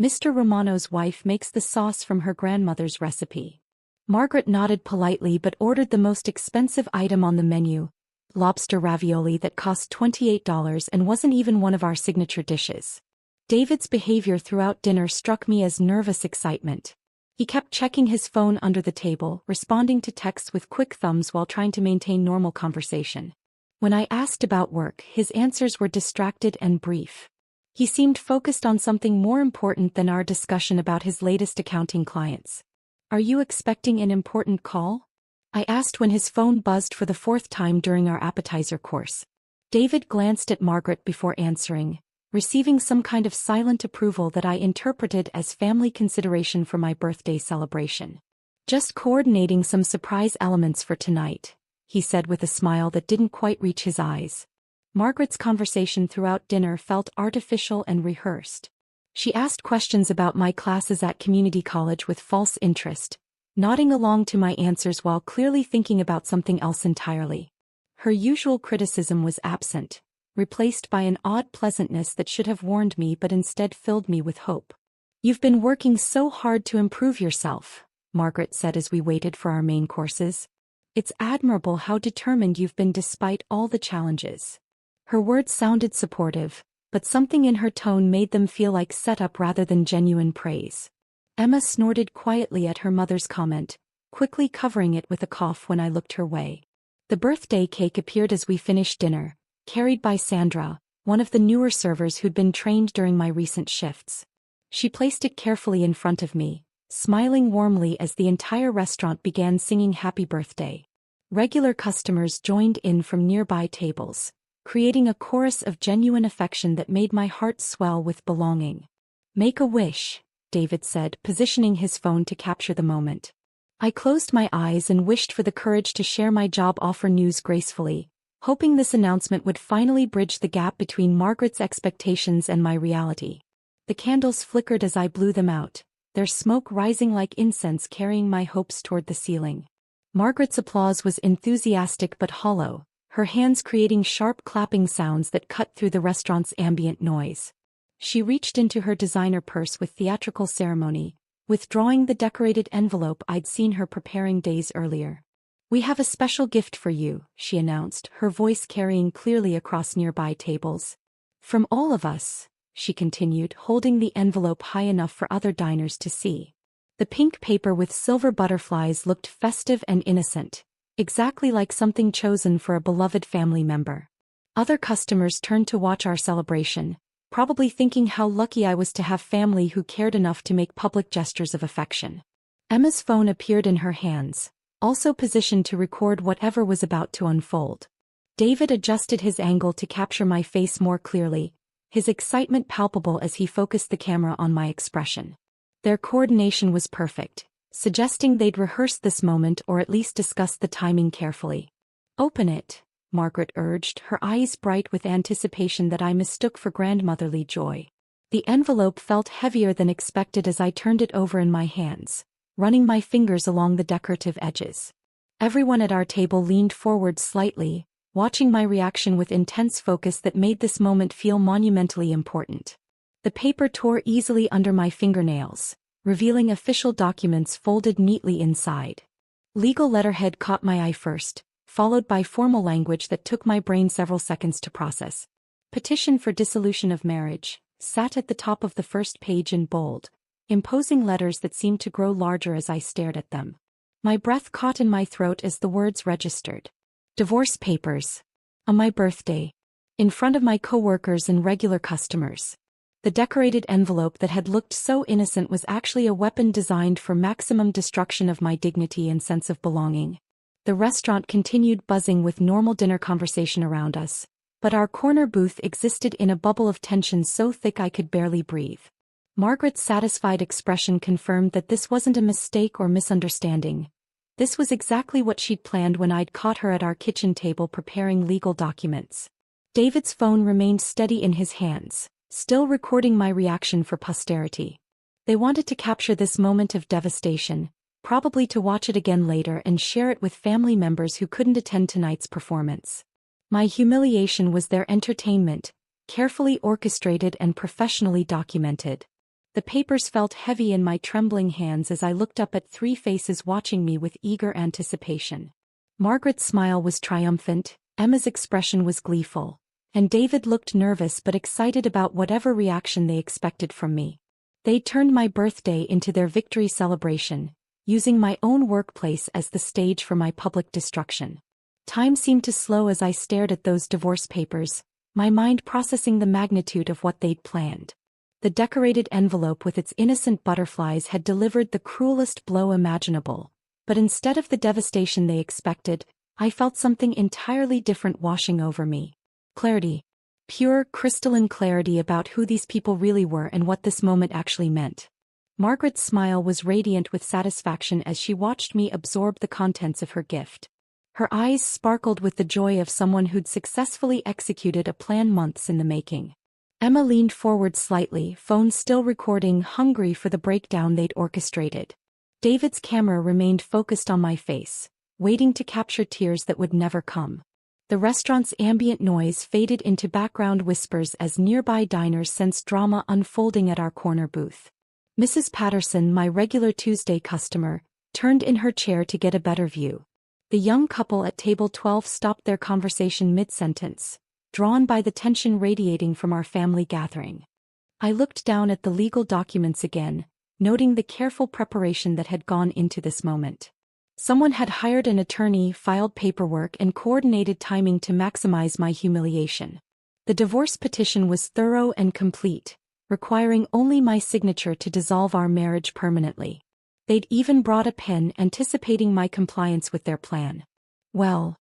"Mr. Romano's wife makes the sauce from her grandmother's recipe." Margaret nodded politely but ordered the most expensive item on the menu, lobster ravioli that cost $28 and wasn't even one of our signature dishes. David's behavior throughout dinner struck me as nervous excitement. He kept checking his phone under the table, responding to texts with quick thumbs while trying to maintain normal conversation. When I asked about work, his answers were distracted and brief. He seemed focused on something more important than our discussion about his latest accounting clients. "Are you expecting an important call?" I asked when his phone buzzed for the fourth time during our appetizer course. David glanced at Margaret before answering, receiving some kind of silent approval that I interpreted as family consideration for my birthday celebration. "Just coordinating some surprise elements for tonight," he said with a smile that didn't quite reach his eyes. Margaret's conversation throughout dinner felt artificial and rehearsed. She asked questions about my classes at community college with false interest, nodding along to my answers while clearly thinking about something else entirely. Her usual criticism was absent, replaced by an odd pleasantness that should have warned me but instead filled me with hope. "You've been working so hard to improve yourself," Margaret said as we waited for our main courses. "It's admirable how determined you've been despite all the challenges." Her words sounded supportive, but something in her tone made them feel like setup rather than genuine praise. Emma snorted quietly at her mother's comment, quickly covering it with a cough when I looked her way. The birthday cake appeared as we finished dinner, carried by Sandra, one of the newer servers who'd been trained during my recent shifts. She placed it carefully in front of me, smiling warmly as the entire restaurant began singing "Happy Birthday." Regular customers joined in from nearby tables, creating a chorus of genuine affection that made my heart swell with belonging. "Make a wish," David said, positioning his phone to capture the moment. I closed my eyes and wished for the courage to share my job offer news gracefully, hoping this announcement would finally bridge the gap between Margaret's expectations and my reality. The candles flickered as I blew them out, their smoke rising like incense carrying my hopes toward the ceiling. Margaret's applause was enthusiastic but hollow, her hands creating sharp clapping sounds that cut through the restaurant's ambient noise. She reached into her designer purse with theatrical ceremony, withdrawing the decorated envelope I'd seen her preparing days earlier. "We have a special gift for you," she announced, her voice carrying clearly across nearby tables. "From all of us," she continued, holding the envelope high enough for other diners to see. The pink paper with silver butterflies looked festive and innocent, exactly like something chosen for a beloved family member. Other customers turned to watch our celebration, probably thinking how lucky I was to have family who cared enough to make public gestures of affection. Emma's phone appeared in her hands, also positioned to record whatever was about to unfold. David adjusted his angle to capture my face more clearly, his excitement palpable as he focused the camera on my expression. Their coordination was perfect, suggesting they'd rehearsed this moment or at least discussed the timing carefully. "Open it," Margaret urged, her eyes bright with anticipation that I mistook for grandmotherly joy. The envelope felt heavier than expected as I turned it over in my hands, running my fingers along the decorative edges. Everyone at our table leaned forward slightly, watching my reaction with intense focus that made this moment feel monumentally important. The paper tore easily under my fingernails, revealing official documents folded neatly inside. Legal letterhead caught my eye first, followed by formal language that took my brain several seconds to process. "Petition for dissolution of marriage" sat at the top of the first page in bold, imposing letters that seemed to grow larger as I stared at them. My breath caught in my throat as the words registered. "Divorce papers. On my birthday." in front of my coworkers and regular customers. The decorated envelope that had looked so innocent was actually a weapon designed for maximum destruction of my dignity and sense of belonging. The restaurant continued buzzing with normal dinner conversation around us, but our corner booth existed in a bubble of tension so thick I could barely breathe. Margaret's satisfied expression confirmed that this wasn't a mistake or misunderstanding. This was exactly what she'd planned when I'd caught her at our kitchen table preparing legal documents. David's phone remained steady in his hands, still recording my reaction for posterity. They wanted to capture this moment of devastation, probably to watch it again later and share it with family members who couldn't attend tonight's performance. My humiliation was their entertainment, carefully orchestrated and professionally documented. The papers felt heavy in my trembling hands as I looked up at three faces watching me with eager anticipation. Margaret's smile was triumphant, Emma's expression was gleeful, and David looked nervous but excited about whatever reaction they expected from me. They turned my birthday into their victory celebration, using my own workplace as the stage for my public destruction. Time seemed to slow as I stared at those divorce papers, my mind processing the magnitude of what they'd planned. The decorated envelope with its innocent butterflies had delivered the cruelest blow imaginable, but instead of the devastation they expected, I felt something entirely different washing over me. Clarity. Pure, crystalline clarity about who these people really were and what this moment actually meant. Margaret's smile was radiant with satisfaction as she watched me absorb the contents of her gift. Her eyes sparkled with the joy of someone who'd successfully executed a plan months in the making. Emma leaned forward slightly, phone still recording, hungry for the breakdown they'd orchestrated. David's camera remained focused on my face, waiting to capture tears that would never come. The restaurant's ambient noise faded into background whispers as nearby diners sensed drama unfolding at our corner booth. Mrs. Patterson, my regular Tuesday customer, turned in her chair to get a better view. The young couple at table 12 stopped their conversation mid-sentence, drawn by the tension radiating from our family gathering. I looked down at the legal documents again, noting the careful preparation that had gone into this moment. Someone had hired an attorney, filed paperwork, and coordinated timing to maximize my humiliation. The divorce petition was thorough and complete, requiring only my signature to dissolve our marriage permanently. They'd even brought a pen, anticipating my compliance with their plan. Well,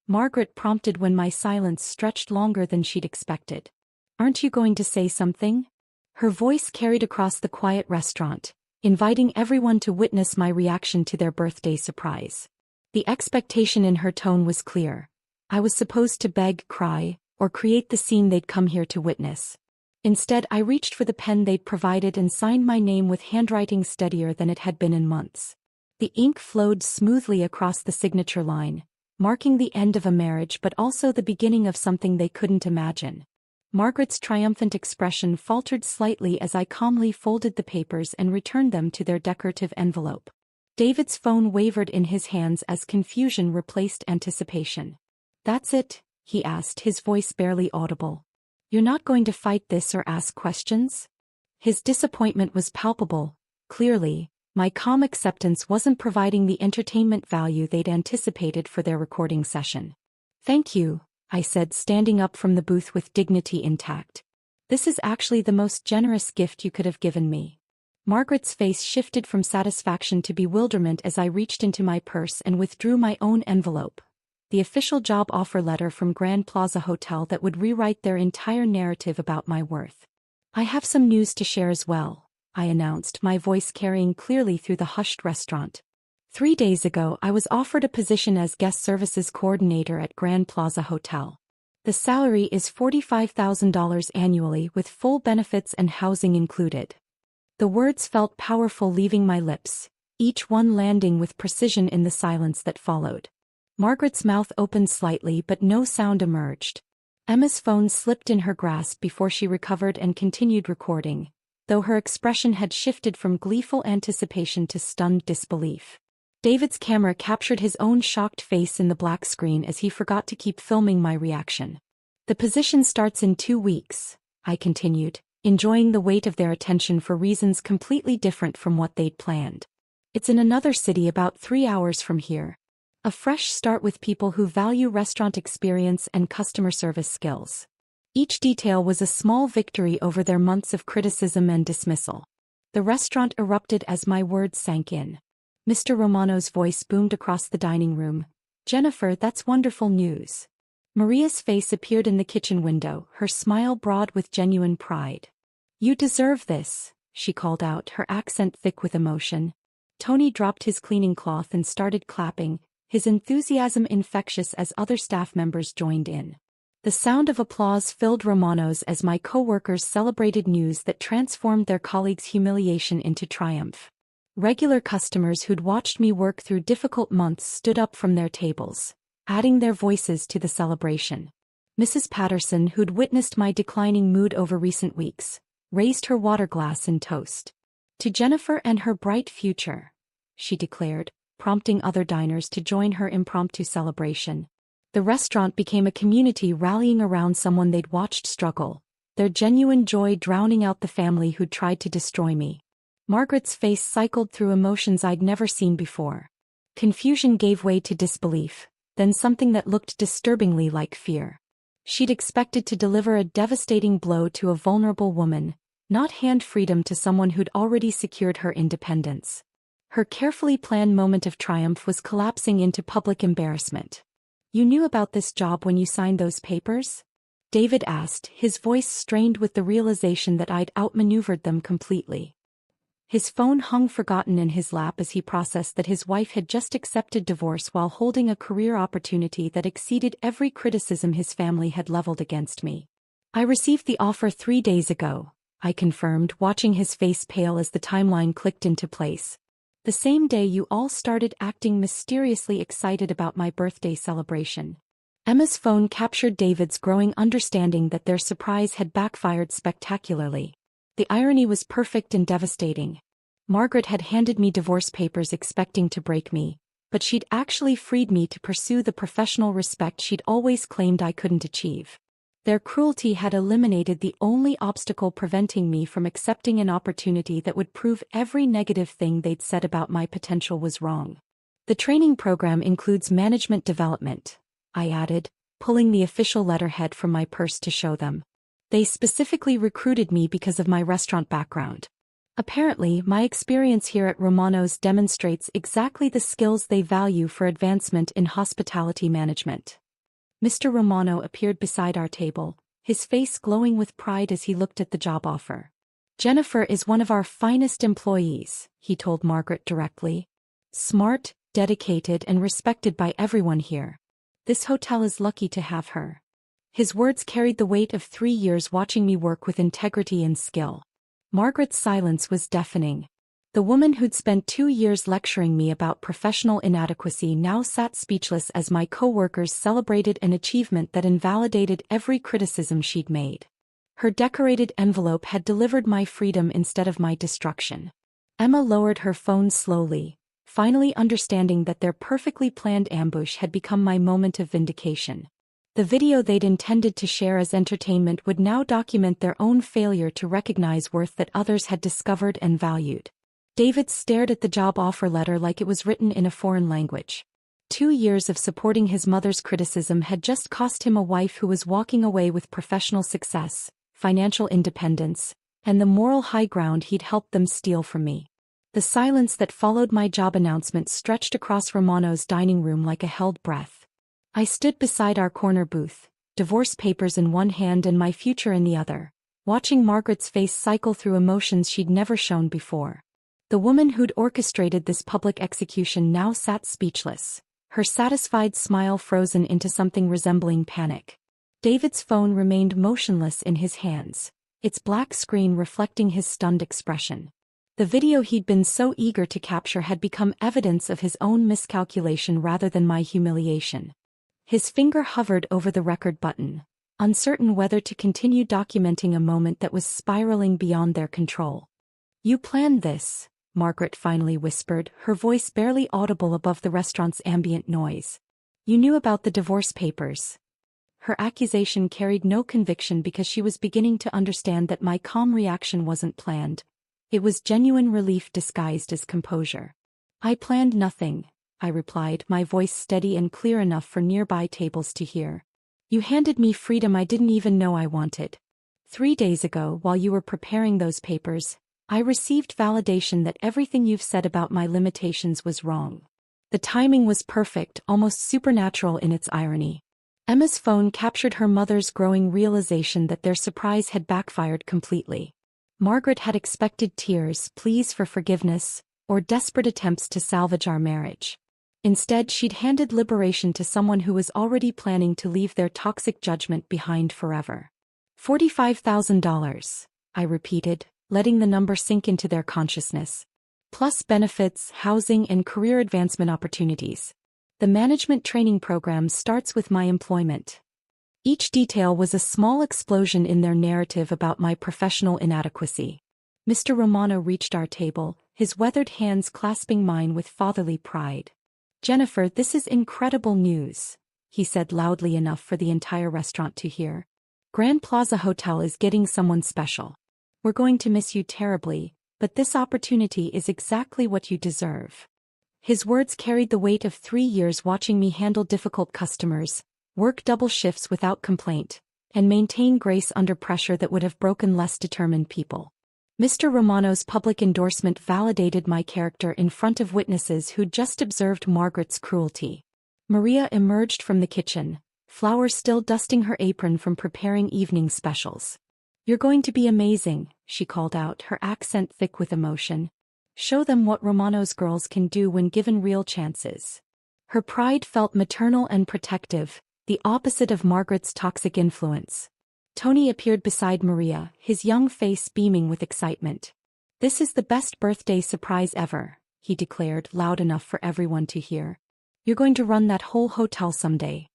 Margaret prompted when my silence stretched longer than she'd expected. Aren't you going to say something? Her voice carried across the quiet restaurant, inviting everyone to witness my reaction to their birthday surprise. The expectation in her tone was clear. I was supposed to beg, cry, or create the scene they'd come here to witness. Instead, I reached for the pen they'd provided and signed my name with handwriting steadier than it had been in months. The ink flowed smoothly across the signature line, marking the end of a marriage but also the beginning of something they couldn't imagine. Margaret's triumphant expression faltered slightly as I calmly folded the papers and returned them to their decorative envelope. David's phone wavered in his hands as confusion replaced anticipation. "That's it?" he asked, his voice barely audible. "You're not going to fight this or ask questions?" His disappointment was palpable. Clearly, my calm acceptance wasn't providing the entertainment value they'd anticipated for their recording session. "Thank you," I said, standing up from the booth with dignity intact. "This is actually the most generous gift you could have given me." Margaret's face shifted from satisfaction to bewilderment as I reached into my purse and withdrew my own envelope. The official job offer letter from Grand Plaza Hotel that would rewrite their entire narrative about my worth. "I have some news to share as well," I announced, my voice carrying clearly through the hushed restaurant. 3 days ago, I was offered a position as guest services coordinator at Grand Plaza Hotel. The salary is $45,000 annually with full benefits and housing included. The words felt powerful leaving my lips, each one landing with precision in the silence that followed. Margaret's mouth opened slightly but no sound emerged. Emma's phone slipped in her grasp before she recovered and continued recording, though her expression had shifted from gleeful anticipation to stunned disbelief. David's camera captured his own shocked face in the black screen as he forgot to keep filming my reaction. "The position starts in 2 weeks," I continued, enjoying the weight of their attention for reasons completely different from what they'd planned. "It's in another city about 3 hours from here. A fresh start with people who value restaurant experience and customer service skills." Each detail was a small victory over their months of criticism and dismissal. The restaurant erupted as my words sank in. Mr. Romano's voice boomed across the dining room. "Jennifer, that's wonderful news." Maria's face appeared in the kitchen window, her smile broad with genuine pride. "You deserve this," she called out, her accent thick with emotion. Tony dropped his cleaning cloth and started clapping, his enthusiasm infectious as other staff members joined in. The sound of applause filled Romano's as my co-workers celebrated news that transformed their colleagues' humiliation into triumph. Regular customers who'd watched me work through difficult months stood up from their tables, adding their voices to the celebration. Mrs. Patterson, who'd witnessed my declining mood over recent weeks, raised her water glass in toast. "To Jennifer and her bright future," she declared, prompting other diners to join her impromptu celebration. The restaurant became a community rallying around someone they'd watched struggle, their genuine joy drowning out the family who'd tried to destroy me. Margaret's face cycled through emotions I'd never seen before. Confusion gave way to disbelief, then something that looked disturbingly like fear. She'd expected to deliver a devastating blow to a vulnerable woman, not hand freedom to someone who'd already secured her independence. Her carefully planned moment of triumph was collapsing into public embarrassment. "You knew about this job when you signed those papers?" David asked, his voice strained with the realization that I'd outmaneuvered them completely. His phone hung forgotten in his lap as he processed that his wife had just accepted divorce while holding a career opportunity that exceeded every criticism his family had leveled against me. "I received the offer 3 days ago," I confirmed, watching his face pale as the timeline clicked into place. "The same day you all started acting mysteriously excited about my birthday celebration." Emma's phone captured David's growing understanding that their surprise had backfired spectacularly. The irony was perfect and devastating. Margaret had handed me divorce papers expecting to break me, but she'd actually freed me to pursue the professional respect she'd always claimed I couldn't achieve. Their cruelty had eliminated the only obstacle preventing me from accepting an opportunity that would prove every negative thing they'd said about my potential was wrong. "The training program includes management development," I added, pulling the official letterhead from my purse to show them. "They specifically recruited me because of my restaurant background. Apparently, my experience here at Romano's demonstrates exactly the skills they value for advancement in hospitality management." Mr. Romano appeared beside our table, his face glowing with pride as he looked at the job offer. "Jennifer is one of our finest employees," he told Margaret directly. "Smart, dedicated, and respected by everyone here. This hotel is lucky to have her." His words carried the weight of 3 years watching me work with integrity and skill. Margaret's silence was deafening. The woman who'd spent 2 years lecturing me about professional inadequacy now sat speechless as my co-workers celebrated an achievement that invalidated every criticism she'd made. Her decorated envelope had delivered my freedom instead of my destruction. Emma lowered her phone slowly, finally understanding that their perfectly planned ambush had become my moment of vindication. The video they'd intended to share as entertainment would now document their own failure to recognize worth that others had discovered and valued. David stared at the job offer letter like it was written in a foreign language. 2 years of supporting his mother's criticism had just cost him a wife who was walking away with professional success, financial independence, and the moral high ground he'd helped them steal from me. The silence that followed my job announcement stretched across Romano's dining room like a held breath. I stood beside our corner booth, divorce papers in one hand and my future in the other, watching Margaret's face cycle through emotions she'd never shown before. The woman who'd orchestrated this public execution now sat speechless, her satisfied smile frozen into something resembling panic. David's phone remained motionless in his hands, its black screen reflecting his stunned expression. The video he'd been so eager to capture had become evidence of his own miscalculation rather than my humiliation. His finger hovered over the record button, uncertain whether to continue documenting a moment that was spiraling beyond their control. "You planned this," Margaret finally whispered, her voice barely audible above the restaurant's ambient noise. "You knew about the divorce papers." Her accusation carried no conviction because she was beginning to understand that my calm reaction wasn't planned. It was genuine relief disguised as composure. "I planned nothing," I replied, my voice steady and clear enough for nearby tables to hear. You handed me freedom I didn't even know I wanted. 3 days ago, while you were preparing those papers, I received validation that everything you've said about my limitations was wrong. The timing was perfect, almost supernatural in its irony. Emma's phone captured her mother's growing realization that their surprise had backfired completely. Margaret had expected tears, pleas for forgiveness, or desperate attempts to salvage our marriage. Instead, she'd handed liberation to someone who was already planning to leave their toxic judgment behind forever. $45,000, I repeated, letting the number sink into their consciousness. Plus benefits, housing, and career advancement opportunities. The management training program starts with my employment. Each detail was a small explosion in their narrative about my professional inadequacy. Mr. Romano reached our table, his weathered hands clasping mine with fatherly pride. "Jennifer, this is incredible news," he said loudly enough for the entire restaurant to hear. "Grand Plaza Hotel is getting someone special. We're going to miss you terribly, but this opportunity is exactly what you deserve." His words carried the weight of 3 years watching me handle difficult customers, work double shifts without complaint, and maintain grace under pressure that would have broken less determined people. Mr. Romano's public endorsement validated my character in front of witnesses who'd just observed Margaret's cruelty. Maria emerged from the kitchen, flowers still dusting her apron from preparing evening specials. "You're going to be amazing," she called out, her accent thick with emotion. "Show them what Romano's girls can do when given real chances." Her pride felt maternal and protective, the opposite of Margaret's toxic influence. Tony appeared beside Maria, his young face beaming with excitement. "This is the best birthday surprise ever," he declared, loud enough for everyone to hear. "You're going to run that whole hotel someday."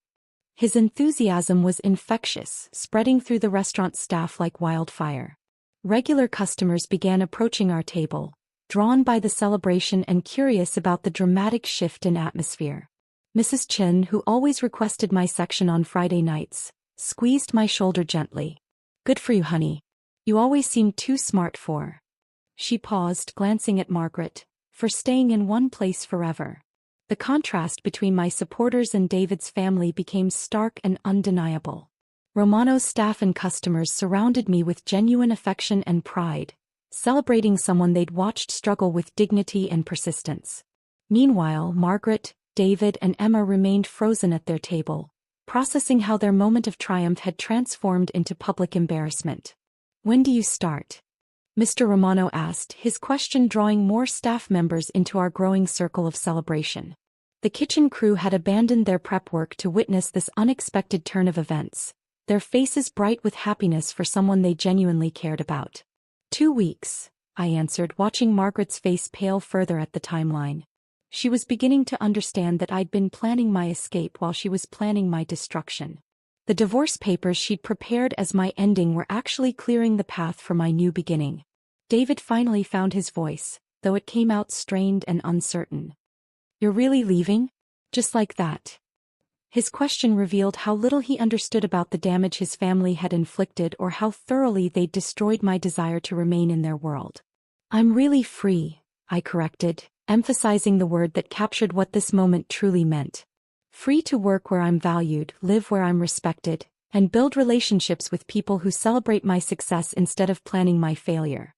His enthusiasm was infectious, spreading through the restaurant staff like wildfire. Regular customers began approaching our table, drawn by the celebration and curious about the dramatic shift in atmosphere. Mrs. Chin, who always requested my section on Friday nights, squeezed my shoulder gently. "Good for you, honey. You always seem too smart for—" She paused, glancing at Margaret, "for staying in one place forever." The contrast between my supporters and David's family became stark and undeniable. Romano's staff and customers surrounded me with genuine affection and pride, celebrating someone they'd watched struggle with dignity and persistence. Meanwhile, Margaret, David, and Emma remained frozen at their table, processing how their moment of triumph had transformed into public embarrassment. "When do you start?" Mr. Romano asked, his question drawing more staff members into our growing circle of celebration. The kitchen crew had abandoned their prep work to witness this unexpected turn of events, their faces bright with happiness for someone they genuinely cared about. 2 weeks, I answered, watching Margaret's face pale further at the timeline. She was beginning to understand that I'd been planning my escape while she was planning my destruction. The divorce papers she'd prepared as my ending were actually clearing the path for my new beginning. David finally found his voice, though it came out strained and uncertain. "You're really leaving? Just like that?" His question revealed how little he understood about the damage his family had inflicted or how thoroughly they'd destroyed my desire to remain in their world. "I'm really free," I corrected, emphasizing the word that captured what this moment truly meant. "Free to work where I'm valued, live where I'm respected, and build relationships with people who celebrate my success instead of planning my failure."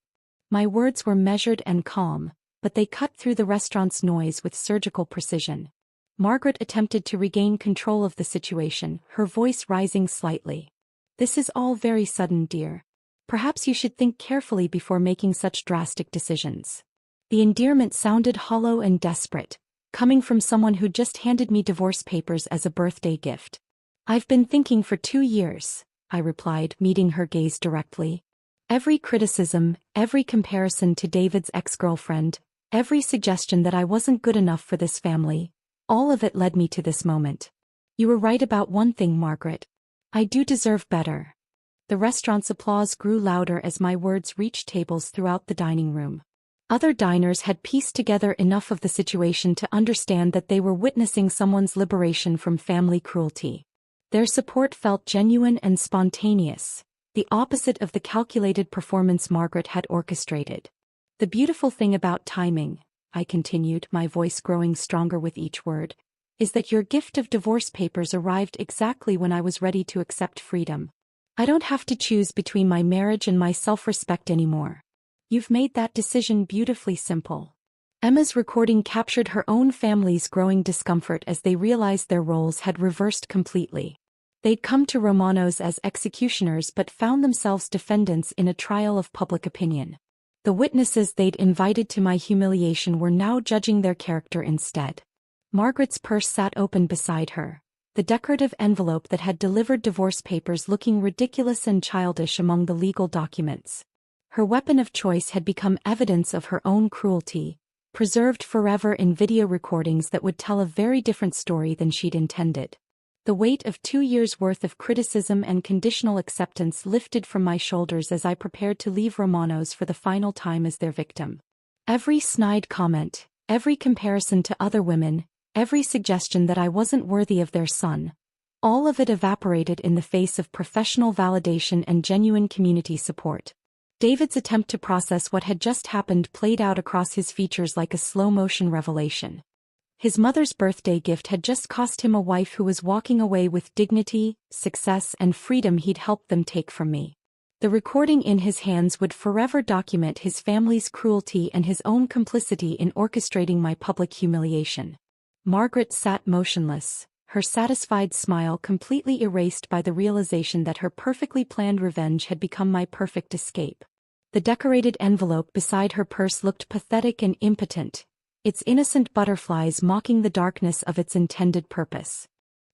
My words were measured and calm, but they cut through the restaurant's noise with surgical precision. Margaret attempted to regain control of the situation, her voice rising slightly. "This is all very sudden, dear. Perhaps you should think carefully before making such drastic decisions." The endearment sounded hollow and desperate, coming from someone who just handed me divorce papers as a birthday gift. "I've been thinking for 2 years, I replied, meeting her gaze directly. Every criticism, every comparison to David's ex-girlfriend, every suggestion that I wasn't good enough for this family, all of it led me to this moment. You were right about one thing, Margaret. I do deserve better. The restaurant's applause grew louder as my words reached tables throughout the dining room. Other diners had pieced together enough of the situation to understand that they were witnessing someone's liberation from family cruelty. Their support felt genuine and spontaneous, the opposite of the calculated performance Margaret had orchestrated. The beautiful thing about timing, I continued, my voice growing stronger with each word, is that your gift of divorce papers arrived exactly when I was ready to accept freedom. I don't have to choose between my marriage and my self-respect anymore. You've made that decision beautifully simple." Emma's recording captured her own family's growing discomfort as they realized their roles had reversed completely. They'd come to Romanos as executioners but found themselves defendants in a trial of public opinion. The witnesses they'd invited to my humiliation were now judging their character instead. Margaret's purse sat open beside her, the decorative envelope that had delivered divorce papers looking ridiculous and childish among the legal documents. Her weapon of choice had become evidence of her own cruelty, preserved forever in video recordings that would tell a very different story than she'd intended. The weight of 2 years' worth of criticism and conditional acceptance lifted from my shoulders as I prepared to leave Romanos for the final time as their victim. Every snide comment, every comparison to other women, every suggestion that I wasn't worthy of their son, all of it evaporated in the face of professional validation and genuine community support. David's attempt to process what had just happened played out across his features like a slow-motion revelation. His mother's birthday gift had just cost him a wife who was walking away with dignity, success, and freedom he'd helped them take from me. The recording in his hands would forever document his family's cruelty and his own complicity in orchestrating my public humiliation. Margaret sat motionless, her satisfied smile completely erased by the realization that her perfectly planned revenge had become my perfect escape. The decorated envelope beside her purse looked pathetic and impotent, its innocent butterflies mocking the darkness of its intended purpose.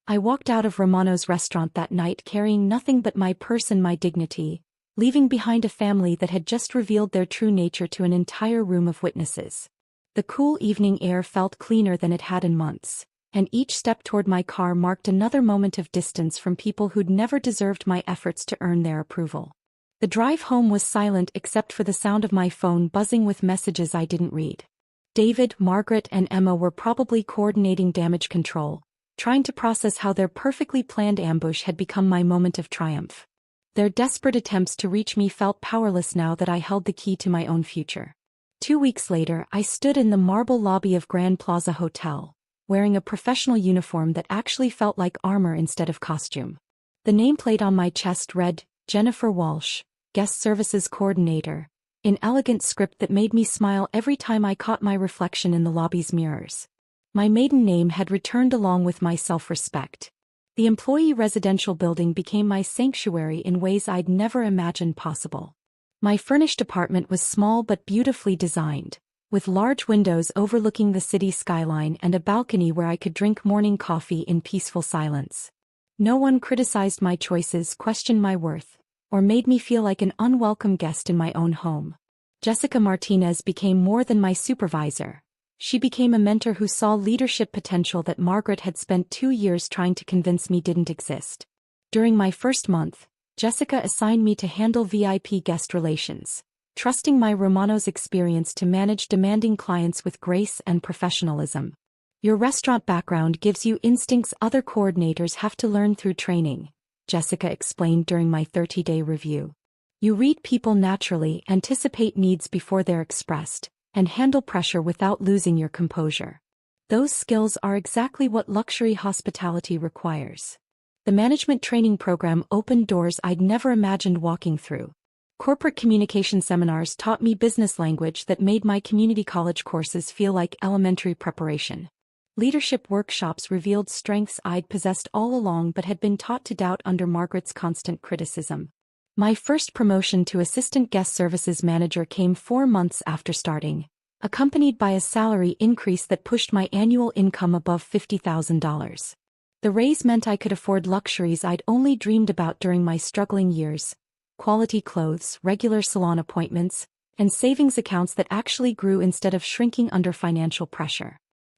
I walked out of Romano's restaurant that night carrying nothing but my purse and my dignity, leaving behind a family that had just revealed their true nature to an entire room of witnesses. The cool evening air felt cleaner than it had in months, and each step toward my car marked another moment of distance from people who'd never deserved my efforts to earn their approval. The drive home was silent except for the sound of my phone buzzing with messages I didn't read. David, Margaret, and Emma were probably coordinating damage control, trying to process how their perfectly planned ambush had become my moment of triumph. Their desperate attempts to reach me felt powerless now that I held the key to my own future. 2 weeks later, I stood in the marble lobby of Grand Plaza Hotel, wearing a professional uniform that actually felt like armor instead of costume. The nameplate on my chest read, "Jennifer Walsh, Guest Services Coordinator," in elegant script that made me smile every time I caught my reflection in the lobby's mirrors. My maiden name had returned along with my self-respect. The employee residential building became my sanctuary in ways I'd never imagined possible. My furnished apartment was small but beautifully designed, with large windows overlooking the city skyline and a balcony where I could drink morning coffee in peaceful silence. No one criticized my choices, questioned my worth, or made me feel like an unwelcome guest in my own home. Jessica Martinez became more than my supervisor. She became a mentor who saw leadership potential that Margaret had spent 2 years trying to convince me didn't exist. During my first month, Jessica assigned me to handle VIP guest relations, trusting my Romano's experience to manage demanding clients with grace and professionalism. "Your restaurant background gives you instincts other coordinators have to learn through training," Jessica explained during my 30-day review. "You read people naturally, anticipate needs before they're expressed, and handle pressure without losing your composure. Those skills are exactly what luxury hospitality requires." The management training program opened doors I'd never imagined walking through. Corporate communication seminars taught me business language that made my community college courses feel like elementary preparation. Leadership workshops revealed strengths I'd possessed all along but had been taught to doubt under Margaret's constant criticism. My first promotion to Assistant Guest Services Manager came 4 months after starting, accompanied by a salary increase that pushed my annual income above $50,000. The raise meant I could afford luxuries I'd only dreamed about during my struggling years: quality clothes, regular salon appointments, and savings accounts that actually grew instead of shrinking under financial pressure.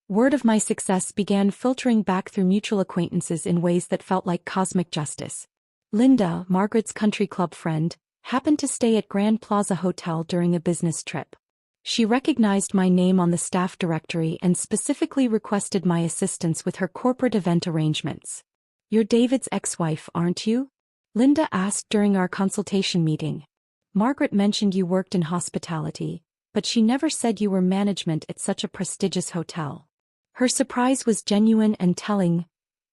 Word of my success began filtering back through mutual acquaintances in ways that felt like cosmic justice. Linda, Margaret's country club friend, happened to stay at Grand Plaza Hotel during a business trip. She recognized my name on the staff directory and specifically requested my assistance with her corporate event arrangements. "You're David's ex-wife, aren't you?" Linda asked during our consultation meeting. "Margaret mentioned you worked in hospitality, but she never said you were management at such a prestigious hotel." Her surprise was genuine and telling.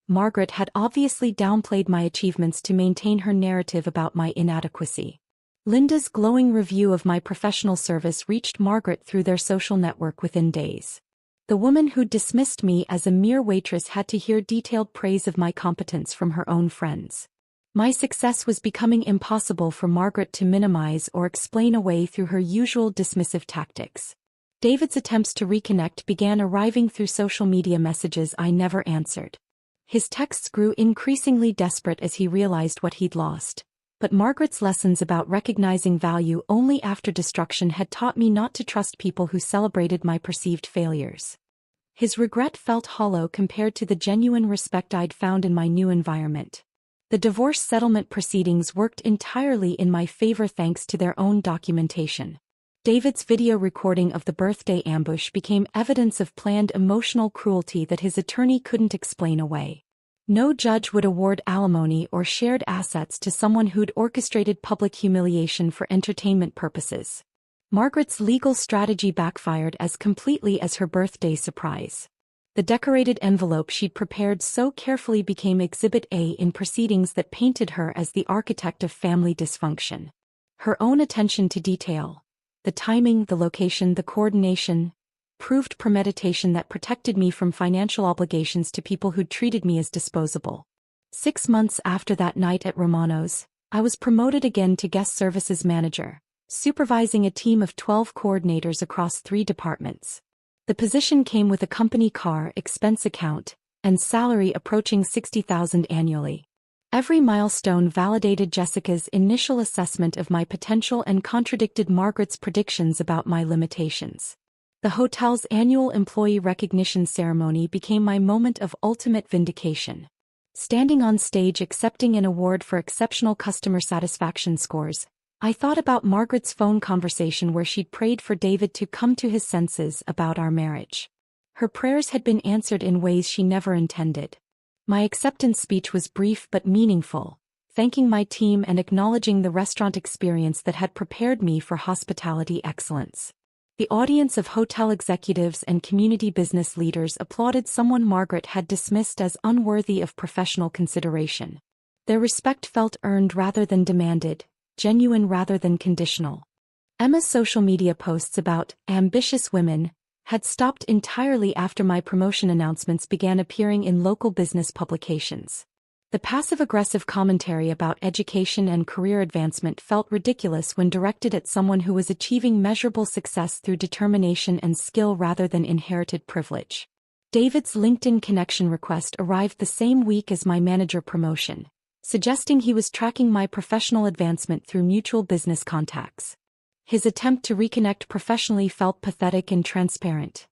Margaret had obviously downplayed my achievements to maintain her narrative about my inadequacy. Linda's glowing review of my professional service reached Margaret through their social network within days. The woman who dismissed me as a mere waitress had to hear detailed praise of my competence from her own friends. My success was becoming impossible for Margaret to minimize or explain away through her usual dismissive tactics. David's attempts to reconnect began arriving through social media messages I never answered. His texts grew increasingly desperate as he realized what he'd lost. But Margaret's lessons about recognizing value only after destruction had taught me not to trust people who celebrated my perceived failures. His regret felt hollow compared to the genuine respect I'd found in my new environment. The divorce settlement proceedings worked entirely in my favor thanks to their own documentation. David's video recording of the birthday ambush became evidence of planned emotional cruelty that his attorney couldn't explain away. No judge would award alimony or shared assets to someone who'd orchestrated public humiliation for entertainment purposes. Margaret's legal strategy backfired as completely as her birthday surprise. The decorated envelope she'd prepared so carefully became Exhibit A in proceedings that painted her as the architect of family dysfunction. Her own attention to detail, the timing, the location, the coordination, proved premeditation that protected me from financial obligations to people who'd treated me as disposable. 6 months after that night at Romano's, I was promoted again to guest services manager, supervising a team of 12 coordinators across 3 departments. The position came with a company car, expense account, and salary approaching $60,000 annually. Every milestone validated Jessica's initial assessment of my potential and contradicted Margaret's predictions about my limitations. The hotel's annual employee recognition ceremony became my moment of ultimate vindication. Standing on stage accepting an award for exceptional customer satisfaction scores, I thought about Margaret's phone conversation where she'd prayed for David to come to his senses about our marriage. Her prayers had been answered in ways she never intended. My acceptance speech was brief but meaningful, thanking my team and acknowledging the restaurant experience that had prepared me for hospitality excellence. The audience of hotel executives and community business leaders applauded someone Margaret had dismissed as unworthy of professional consideration. Their respect felt earned rather than demanded, genuine rather than conditional. Emma's social media posts about ambitious women had stopped entirely after my promotion announcements began appearing in local business publications. The passive-aggressive commentary about education and career advancement felt ridiculous when directed at someone who was achieving measurable success through determination and skill rather than inherited privilege. David's LinkedIn connection request arrived the same week as my manager promotion, suggesting he was tracking my professional advancement through mutual business contacts. His attempt to reconnect professionally felt pathetic and transparent.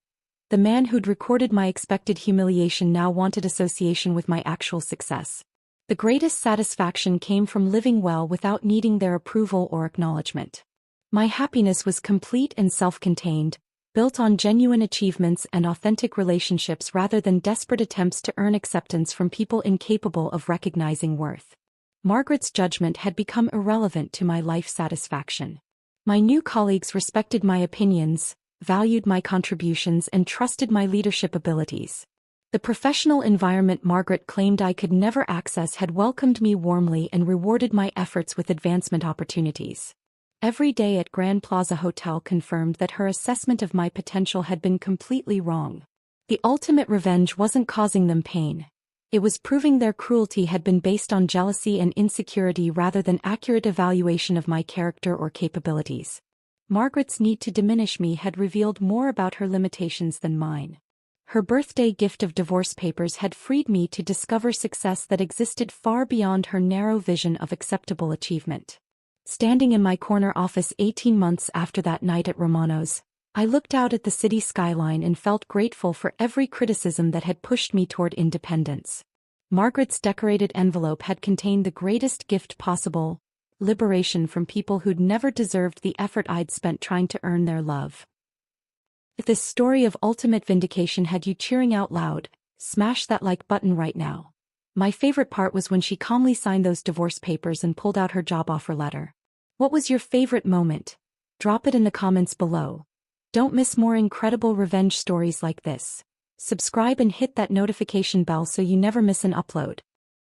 The man who'd recorded my expected humiliation now wanted association with my actual success. The greatest satisfaction came from living well without needing their approval or acknowledgement. My happiness was complete and self-contained, built on genuine achievements and authentic relationships rather than desperate attempts to earn acceptance from people incapable of recognizing worth. Margaret's judgment had become irrelevant to my life satisfaction. My new colleagues respected my opinions, valued my contributions, and trusted my leadership abilities. The professional environment Margaret claimed I could never access had welcomed me warmly and rewarded my efforts with advancement opportunities. Every day at Grand Plaza Hotel confirmed that her assessment of my potential had been completely wrong. The ultimate revenge wasn't causing them pain. It was proving their cruelty had been based on jealousy and insecurity rather than accurate evaluation of my character or capabilities. Margaret's need to diminish me had revealed more about her limitations than mine. Her birthday gift of divorce papers had freed me to discover success that existed far beyond her narrow vision of acceptable achievement. Standing in my corner office 18 months after that night at Romano's, I looked out at the city skyline and felt grateful for every criticism that had pushed me toward independence. Margaret's decorated envelope had contained the greatest gift possible: liberation from people who'd never deserved the effort I'd spent trying to earn their love. If this story of ultimate vindication had you cheering out loud, smash that like button right now. My favorite part was when she calmly signed those divorce papers and pulled out her job offer letter. What was your favorite moment? Drop it in the comments below. Don't miss more incredible revenge stories like this. Subscribe and hit that notification bell so you never miss an upload.